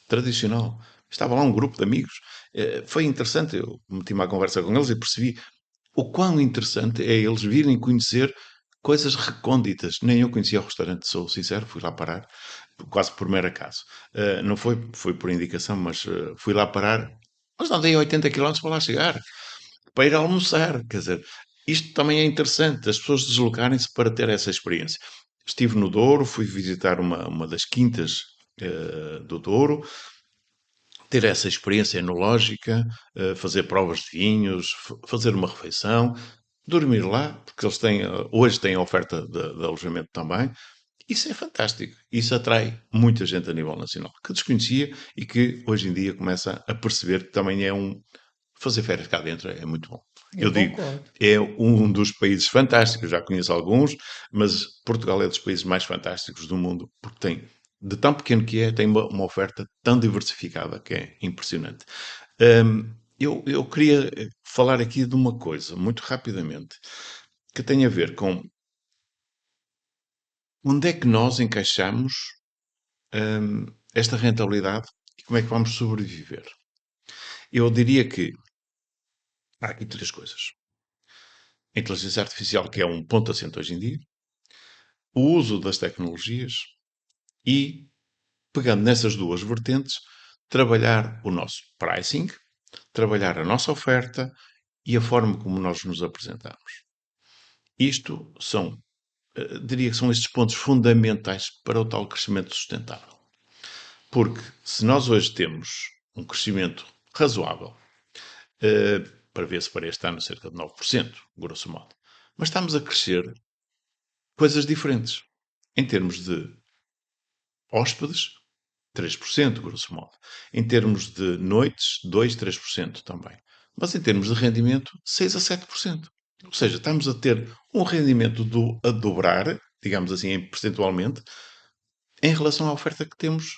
tradicional. Estava lá um grupo de amigos. Foi interessante, eu meti-me à conversa com eles e percebi o quão interessante é eles virem conhecer coisas recônditas. Nem eu conhecia o restaurante, sou sincero, fui lá parar, quase por mero acaso. Não foi por indicação, mas fui lá parar. Mas não dei 80 quilómetros para lá chegar, para ir almoçar. Quer dizer, isto também é interessante, as pessoas deslocarem-se para ter essa experiência. Estive no Douro, fui visitar uma das quintas do Douro, ter essa experiência enológica, fazer provas de vinhos, fazer uma refeição, dormir lá, porque eles têm, hoje têm a oferta de alojamento também. Isso é fantástico. Isso atrai muita gente a nível nacional, que desconhecia e que hoje em dia começa a perceber que também é um. Fazer férias cá dentro é muito bom. Eu Eu digo, concordo. é um dos países fantásticos, já conheço alguns, mas Portugal é dos países mais fantásticos do mundo, porque tem, de tão pequeno que é, tem uma oferta tão diversificada que é impressionante. Eu queria falar aqui de uma coisa, muito rapidamente, que tem a ver com onde é que nós encaixamos esta rentabilidade e como é que vamos sobreviver. Eu diria que há aqui três coisas. A inteligência artificial, que é um ponto assente hoje em dia, o uso das tecnologias e, pegando nessas duas vertentes, trabalhar o nosso pricing, trabalhar a nossa oferta e a forma como nós nos apresentamos. Isto são, diria que são estes pontos fundamentais para o tal crescimento sustentável. Porque se nós hoje temos um crescimento razoável, prevê-se para este ano cerca de 9%, grosso modo, mas estamos a crescer coisas diferentes. Em termos de hóspedes, 3%, grosso modo. Em termos de noites, 2, 3% também. Mas em termos de rendimento, 6 a 7%. Ou seja, estamos a ter um rendimento a dobrar, digamos assim, percentualmente, em relação à oferta que temos,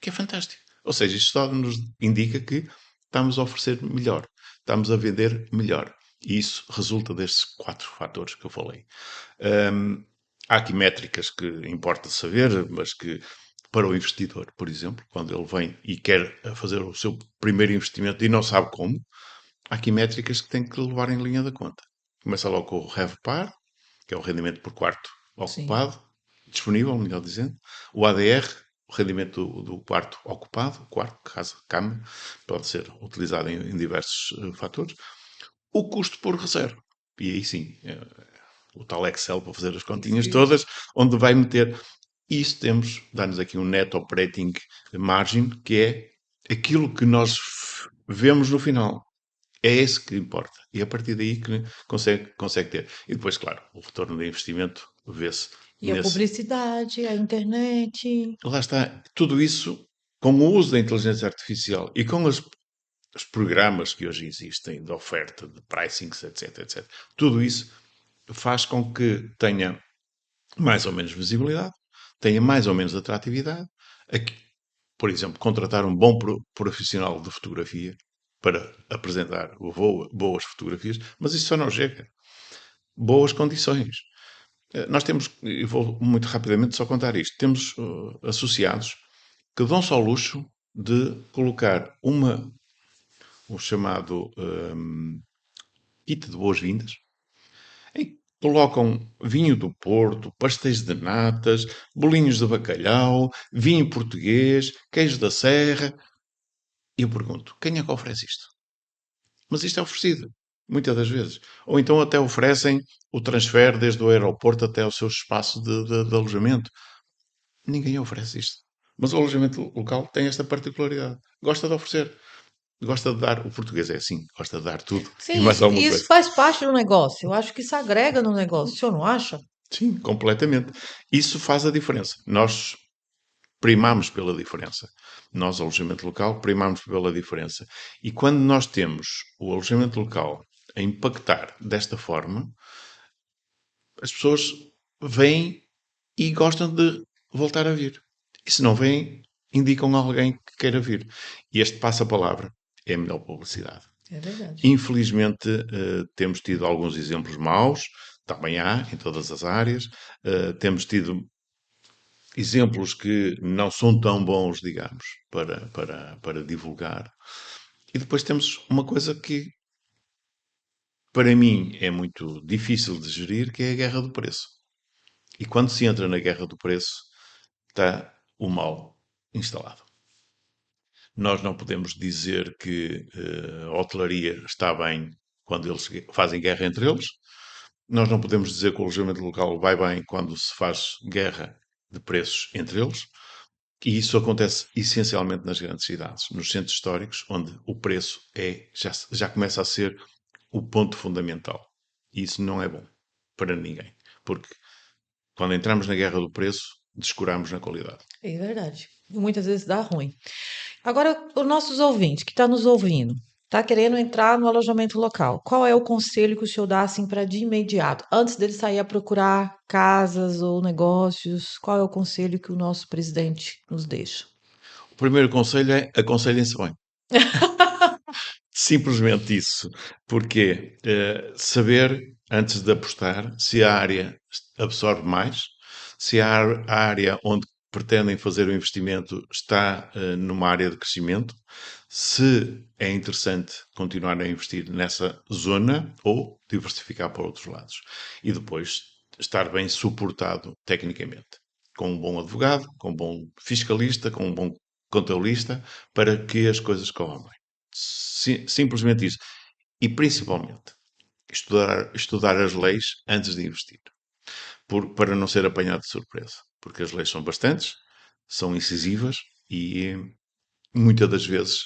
que é fantástico. Ou seja, isto só nos indica que estamos a oferecer melhor, estamos a vender melhor. E isso resulta destes quatro fatores que eu falei. Há aqui métricas que importa saber, mas que para o investidor, por exemplo, quando ele vem e quer fazer o seu primeiro investimento e não sabe como, há aqui métricas que tem que levar em linha da conta. Começa logo com o RevPAR, que é o rendimento por quarto Sim. ocupado, disponível, melhor dizendo. O ADR, o rendimento do quarto ocupado, quarto, casa, cama, pode ser utilizado em diversos fatores. O custo por reserva. E aí sim, o tal Excel para fazer as continhas todas, onde vai meter. Isso dá-nos aqui um net operating margin, que é aquilo que nós vemos no final. É esse que importa. E é a partir daí que consegue ter. E depois, claro, o retorno de investimento vê-se E a nesse. publicidade, a internet. Lá está. Tudo isso, com o uso da inteligência artificial e com os programas que hoje existem de oferta, de pricings, etc, etc. Tudo isso faz com que tenha mais ou menos visibilidade, tenha mais ou menos atratividade. Aqui, por exemplo, contratar um bom profissional de fotografia para apresentar boas fotografias, mas isso só não chega. Boas condições. Nós temos, e vou muito rapidamente só contar isto, temos associados que dão-se ao luxo de colocar o chamado kit de boas-vindas, em que colocam vinho do Porto, pastéis de natas, bolinhos de bacalhau, vinho português, queijo da serra. E eu pergunto, quem é que oferece isto? Mas isto é oferecido, muitas das vezes. Ou então até oferecem o transfer desde o aeroporto até ao seu espaço de alojamento. Ninguém oferece isto. Mas o alojamento local tem esta particularidade. Gosta de oferecer. Gosta de dar. O português é assim. Gosta de dar tudo e Sim, mais alguma isso coisa. faz parte do negócio. Eu acho que isso agrega no negócio. O senhor não acha? Sim, completamente. Isso faz a diferença. Nós primamos pela diferença. Nós, alojamento local, primamos pela diferença. E quando nós temos o alojamento local a impactar desta forma, as pessoas vêm e gostam de voltar a vir. E se não vêm, indicam alguém que queira vir. E este passa-palavra é a melhor publicidade. É verdade. Infelizmente, temos tido alguns exemplos maus, também há, em todas as áreas. Temos tido exemplos que não são tão bons, digamos, para divulgar. E depois temos uma coisa que, para mim, é muito difícil de gerir, que é a guerra do preço. E quando se entra na guerra do preço, está o mal instalado. Nós não podemos dizer que a hotelaria está bem quando eles fazem guerra entre eles. Nós não podemos dizer que o alojamento local vai bem quando se faz guerra de preços entre eles. E isso acontece essencialmente nas grandes cidades, nos centros históricos, onde o preço já começa a ser o ponto fundamental. E isso não é bom para ninguém. Porque quando entramos na guerra do preço, descuramos na qualidade. É verdade. Muitas vezes dá ruim. Agora, os nossos ouvintes que estão nos ouvindo, está querendo entrar no alojamento local. Qual é o conselho que o senhor dá assim para de imediato, antes dele sair a procurar casas ou negócios? Qual é o conselho que o nosso presidente nos deixa? O primeiro conselho é aconselhem-se bem. Simplesmente isso. Porque saber, antes de apostar, se a área absorve mais, se a área onde pretendem fazer o investimento está numa área de crescimento, se é interessante continuar a investir nessa zona ou diversificar para outros lados. E depois estar bem suportado tecnicamente. Com um bom advogado, com um bom fiscalista, com um bom contabilista, para que as coisas corram bem. Simplesmente isso. E principalmente, estudar as leis antes de investir. Para não ser apanhado de surpresa. Porque as leis são bastantes, são incisivas e muitas das vezes,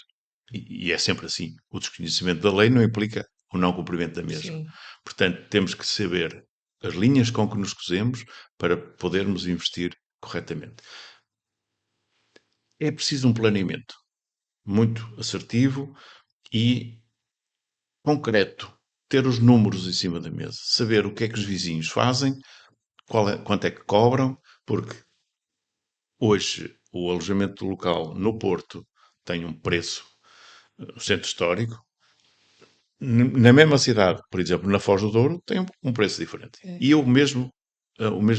e é sempre assim, o desconhecimento da lei não implica o não cumprimento da mesma. Sim, Portanto, temos que saber as linhas com que nos cozemos para podermos investir corretamente. É preciso um planeamento muito assertivo e concreto. Ter os números em cima da mesa. Saber o que é que os vizinhos fazem, quanto é que cobram, porque hoje o alojamento local no Porto tem um preço no centro histórico. Na mesma cidade, por exemplo, na Foz do Douro, tem um preço diferente. é. E o mesmo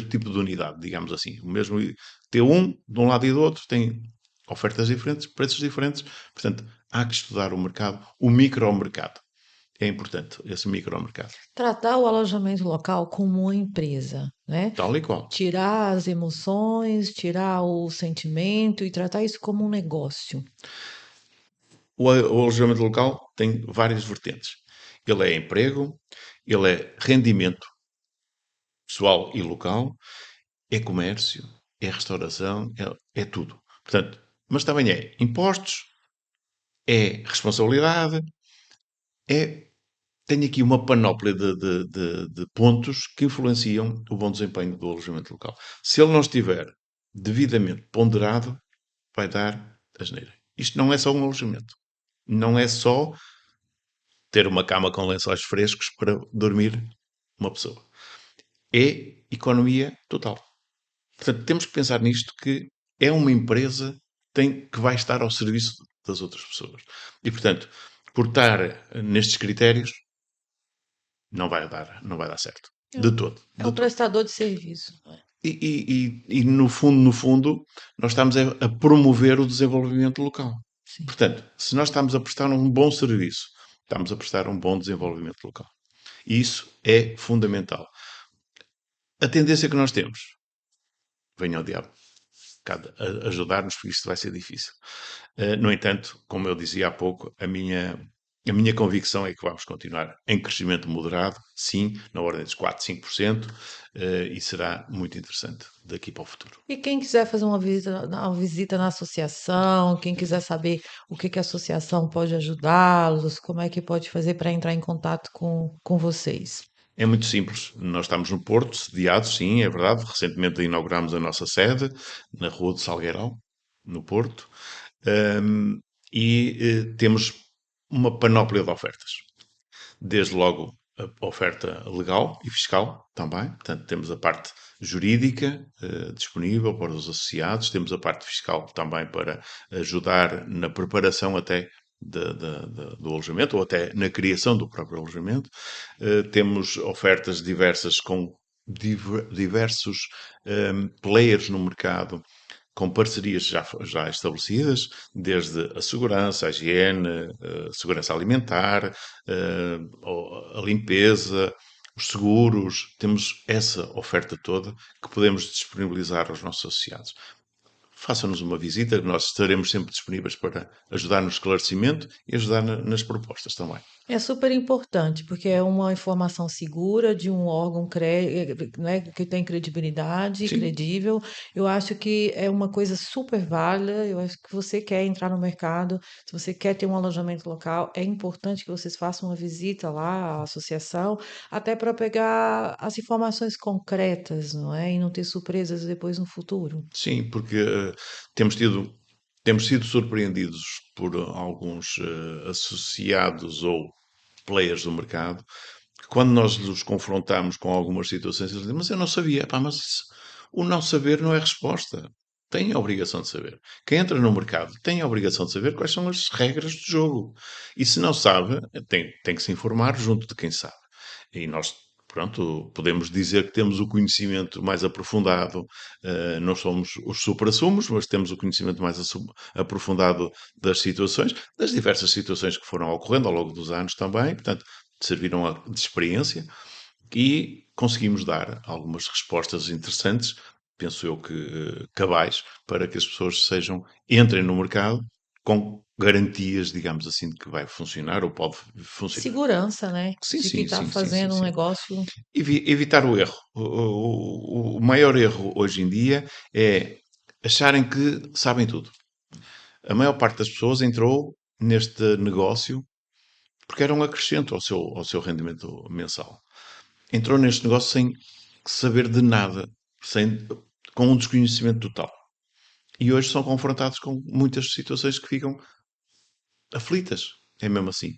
tipo de unidade, digamos assim. O mesmo T1, de um lado e do outro, tem ofertas diferentes, preços diferentes. Portanto, há que estudar o mercado, o micromercado. É importante esse micromercado. Tratar o alojamento local como uma empresa, né? Tal e qual. Tirar as emoções, tirar o sentimento e tratar isso como um negócio. O alojamento local tem várias vertentes. Ele é emprego, ele é rendimento. pessoal e local, é comércio, é restauração, é tudo. Portanto, mas também é impostos, é responsabilidade, é tem aqui uma panóplia de pontos que influenciam o bom desempenho do alojamento local. Se ele não estiver devidamente ponderado, vai dar asneira. Isto não é só um alojamento. Não é só ter uma cama com lençóis frescos para dormir uma pessoa. É economia total. Portanto, temos que pensar nisto que é uma empresa que vai estar ao serviço das outras pessoas. E, portanto, por estar nestes critérios, não vai dar certo. É De o todo, é de o todo. prestador de serviço, não é? E no fundo, nós estamos a promover o desenvolvimento local. Sim. Portanto, se nós estamos a prestar um bom serviço, estamos a prestar um bom desenvolvimento local. E isso é fundamental. A tendência que nós temos, venha ao diabo, ajudar-nos, porque isto vai ser difícil. No entanto, como eu dizia há pouco, a minha convicção é que vamos continuar em crescimento moderado, sim, na ordem dos 4, 5%, e será muito interessante daqui para o futuro. E quem quiser fazer uma visita na associação, quem quiser saber o que que a associação pode ajudá-los, como é que pode fazer para entrar em contato com vocês? É muito simples. Nós estamos no Porto, sediados, sim, é verdade. Recentemente inauguramos a nossa sede na Rua de Salgueiral, no Porto, Ahm, e temos uma panóplia de ofertas. Desde logo a oferta legal e fiscal também. Portanto, temos a parte jurídica disponível para os associados, temos a parte fiscal também para ajudar na preparação até do alojamento ou até na criação do próprio alojamento. Temos ofertas diversas com diversos players no mercado com parcerias já estabelecidas, desde a segurança, a higiene, a segurança alimentar, a limpeza, os seguros. Temos essa oferta toda que podemos disponibilizar aos nossos associados. Façam-nos uma visita, nós estaremos sempre disponíveis para ajudar no esclarecimento e ajudar nas propostas também. É super importante, porque é uma informação segura de um órgão né, que tem credibilidade, Sim, credível. Eu acho que é uma coisa super válida. Eu acho que você quer entrar no mercado, se você quer ter um alojamento local, é importante que vocês façam uma visita lá à associação, até para pegar as informações concretas, não é? E não ter surpresas depois no futuro. sim, porque temos sido surpreendidos por alguns associados ou players do mercado, que quando nós nos confrontamos com algumas situações, eles dizem, mas eu não sabia. Epá, mas o não saber não é resposta. Tem a obrigação de saber. Quem entra no mercado tem a obrigação de saber quais são as regras do jogo. E se não sabe, tem que se informar junto de quem sabe. E nós, pronto, podemos dizer que temos o conhecimento mais aprofundado, não somos os supra-sumos, mas temos o conhecimento mais aprofundado das situações, das diversas situações que foram ocorrendo ao longo dos anos também, portanto, serviram de experiência e conseguimos dar algumas respostas interessantes, penso eu que cabais, para que as pessoas entrem no mercado com garantias, digamos assim, de que vai funcionar ou pode funcionar. Segurança, né? Sim, De que sim, está sim, sim, sim, fazendo um sim. negócio. Evitar o erro. O maior erro hoje em dia é acharem que sabem tudo. A maior parte das pessoas entrou neste negócio porque era um acrescento ao seu rendimento mensal. Entrou neste negócio sem saber de nada, com um desconhecimento total. E hoje são confrontados com muitas situações que ficam aflitas. É mesmo assim.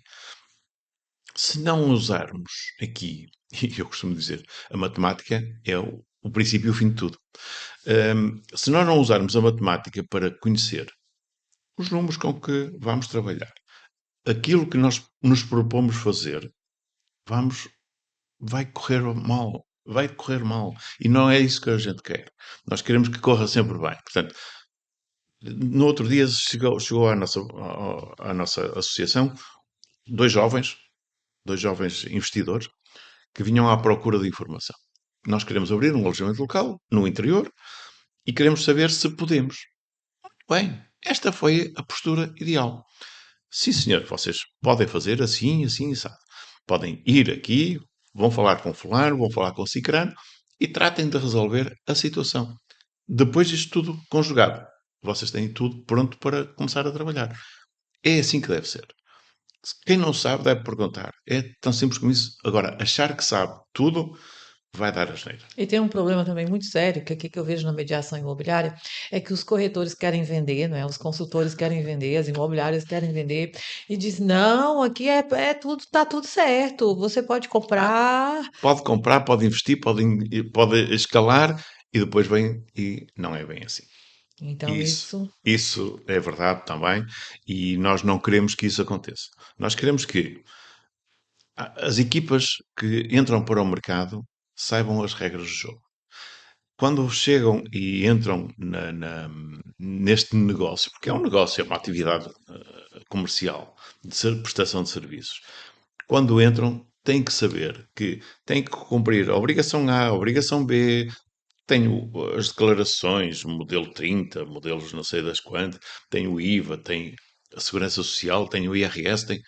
Se não usarmos aqui, e eu costumo dizer, a matemática é o princípio e o fim de tudo. Se nós não usarmos a matemática para conhecer os números com que vamos trabalhar, aquilo que nós nos propomos fazer, vamos, vai correr mal. Vai correr mal. E não é isso que a gente quer. Nós queremos que corra sempre bem. Portanto, no outro dia chegou à nossa associação dois jovens, dois jovens investidores, que vinham à procura de informação. Nós queremos abrir um alojamento local no interior e queremos saber se podemos. Bem, esta foi a postura ideal. Sim, senhor, vocês podem fazer assim, assim, assado. Podem ir aqui, vão falar com fulano, vão falar com cicrano e tratem de resolver a situação. Depois disto tudo conjugado, vocês têm tudo pronto para começar a trabalhar. É assim que deve ser. Quem não sabe deve perguntar. É tão simples como isso. Agora, achar que sabe tudo vai dar asneira. E tem um problema também muito sério, que aqui que eu vejo na mediação imobiliária, é que os corretores querem vender, né? Os consultores querem vender, as imobiliárias querem vender, e diz, não, aqui é tudo, tá tudo certo, você pode Ah, comprar. pode comprar, pode investir, pode escalar e depois vem e não é bem assim. Então, Isso, isso. isso é verdade também e nós não queremos que isso aconteça. Nós queremos que as equipas que entram para o mercado saibam as regras do jogo. Quando chegam e entram neste negócio, porque é um negócio, é uma atividade comercial de prestação de serviços, quando entram, têm que saber que têm que cumprir a obrigação A, a obrigação B, tem as declarações, modelo 30, modelos não sei das quantas, tem o IVA, tem a Segurança Social, tem o IRS, tem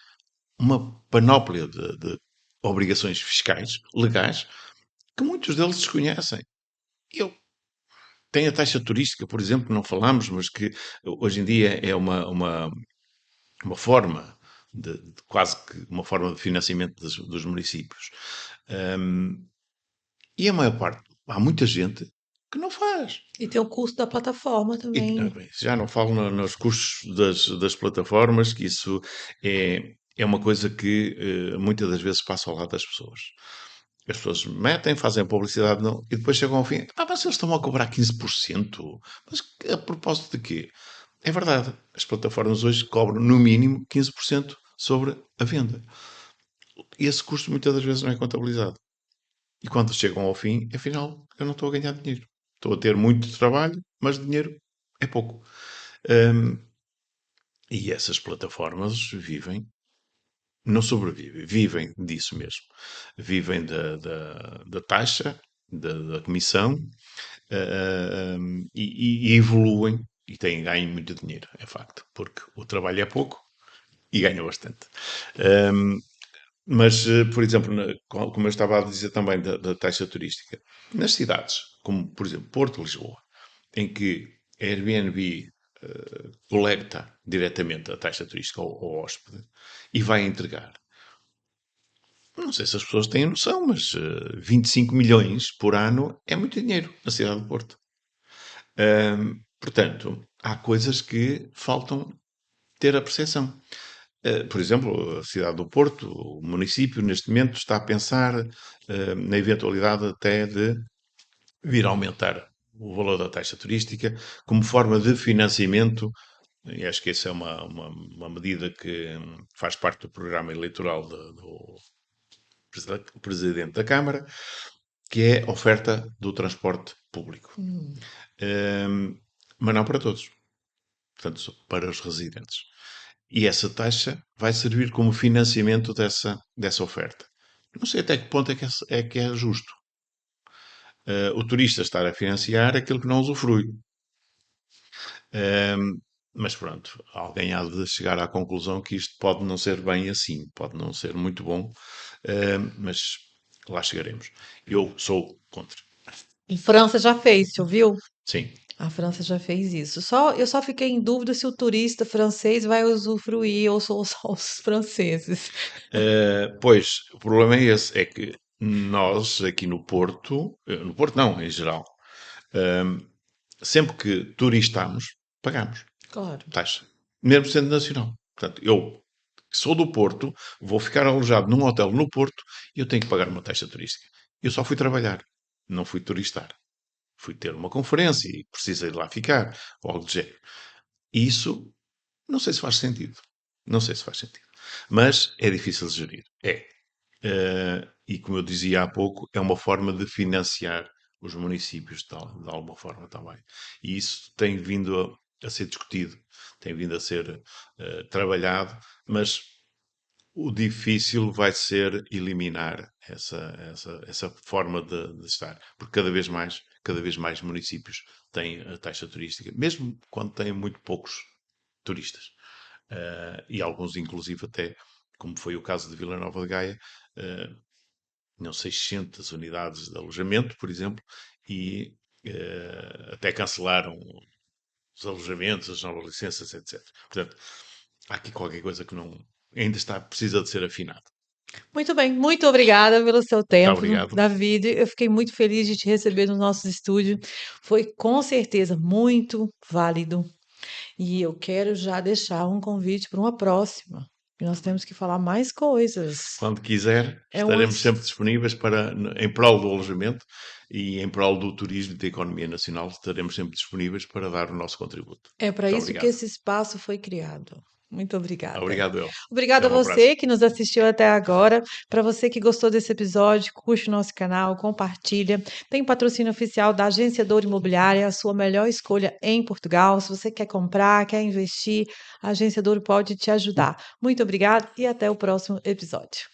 uma panóplia de obrigações fiscais, legais, que muitos deles desconhecem. Eu Tem a taxa turística, por exemplo, que não falámos, mas que hoje em dia é uma forma quase que uma forma de financiamento dos municípios. Um, e a maior parte, há muita gente que não faz. E tem o custo da plataforma também. Bem, já não falo nos custos das plataformas, que isso é uma coisa que muitas das vezes passa ao lado das pessoas. As pessoas metem, fazem a publicidade não, e depois chegam ao fim. Ah, mas eles estão a cobrar 15%. Mas a propósito de quê? É verdade. As plataformas hoje cobram no mínimo 15% sobre a venda. E esse custo muitas das vezes não é contabilizado. E quando chegam ao fim, afinal, eu não estou a ganhar dinheiro. Estou a ter muito trabalho, mas dinheiro é pouco. Hum, e essas plataformas não sobrevivem, vivem disso mesmo. Vivem da taxa, da comissão, e evoluem e têm ganho muito dinheiro, é facto, porque o trabalho é pouco e ganham bastante. Um, mas, por exemplo, como eu estava a dizer também da taxa turística, nas cidades, como por exemplo Porto, Lisboa, em que a Airbnb coleta diretamente a taxa turística ao hóspede e vai entregar. Não sei se as pessoas têm noção, mas 25 milhões por ano é muito dinheiro na cidade de Porto. Portanto, há coisas que faltam ter a percepção. Por exemplo, a cidade do Porto, o município, neste momento, está a pensar na eventualidade até de vir a aumentar o valor da taxa turística como forma de financiamento, e acho que essa é uma medida que faz parte do programa eleitoral do Presidente da Câmara, que é a oferta do transporte público. Hum. Mas não para todos, portanto, para os residentes. E essa taxa vai servir como financiamento dessa oferta. Não sei até que ponto é que é justo. O turista estar a financiar aquilo que não usufrui. Mas pronto, alguém há de chegar à conclusão que isto pode não ser bem assim, pode não ser muito bom, mas lá chegaremos. Eu sou contra. A França já fez, você ouviu? Sim. A França já fez isso. Eu só fiquei em dúvida se o turista francês vai usufruir ou só os franceses. Pois, o problema é esse, é que nós aqui no Porto não, em geral, ehm, sempre que turistamos, pagamos Claro. taxa, mesmo sendo nacional. Portanto, eu que sou do Porto, vou ficar alojado num hotel no Porto e eu tenho que pagar uma taxa turística. Eu só fui trabalhar, não fui turistar. Fui ter uma conferência e precisei de lá ficar, ou algo do género. E isso, não sei se faz sentido. Não sei se faz sentido. Mas é difícil de gerir. É. E como eu dizia há pouco, é uma forma de financiar os municípios de alguma forma também. E isso tem vindo a ser discutido, tem vindo a ser trabalhado, mas o difícil vai ser eliminar essa forma de estar, porque cada vez mais municípios têm a taxa turística, mesmo quando têm muito poucos turistas. E alguns, inclusive, até, como foi o caso de Vila Nova de Gaia, tinham 600 unidades de alojamento, por exemplo, e até cancelaram os alojamentos, as novas licenças, etc. Portanto, há aqui qualquer coisa que não ainda precisa de ser afinado. Muito bem, muito obrigada pelo seu Muito tempo, obrigado. David. Eu fiquei muito feliz de te receber no nosso estúdio. Foi com certeza muito válido. E eu quero já deixar um convite para uma próxima. Nós temos que falar mais coisas. Quando quiser, É um, estaremos sempre disponíveis em prol do alojamento e em prol do turismo e da economia nacional. Estaremos sempre disponíveis para dar o nosso contributo. é para Muito isso que obrigado. esse espaço foi criado. Muito obrigada. Obrigado, eu. Obrigada Até a uma próxima. você que nos assistiu até agora. Para você que gostou desse episódio, curte o nosso canal, compartilha. Tem patrocínio oficial da Agência Douro Imobiliária, a sua melhor escolha em Portugal. Se você quer comprar, quer investir, a Agência Douro pode te ajudar. Muito obrigada e até o próximo episódio.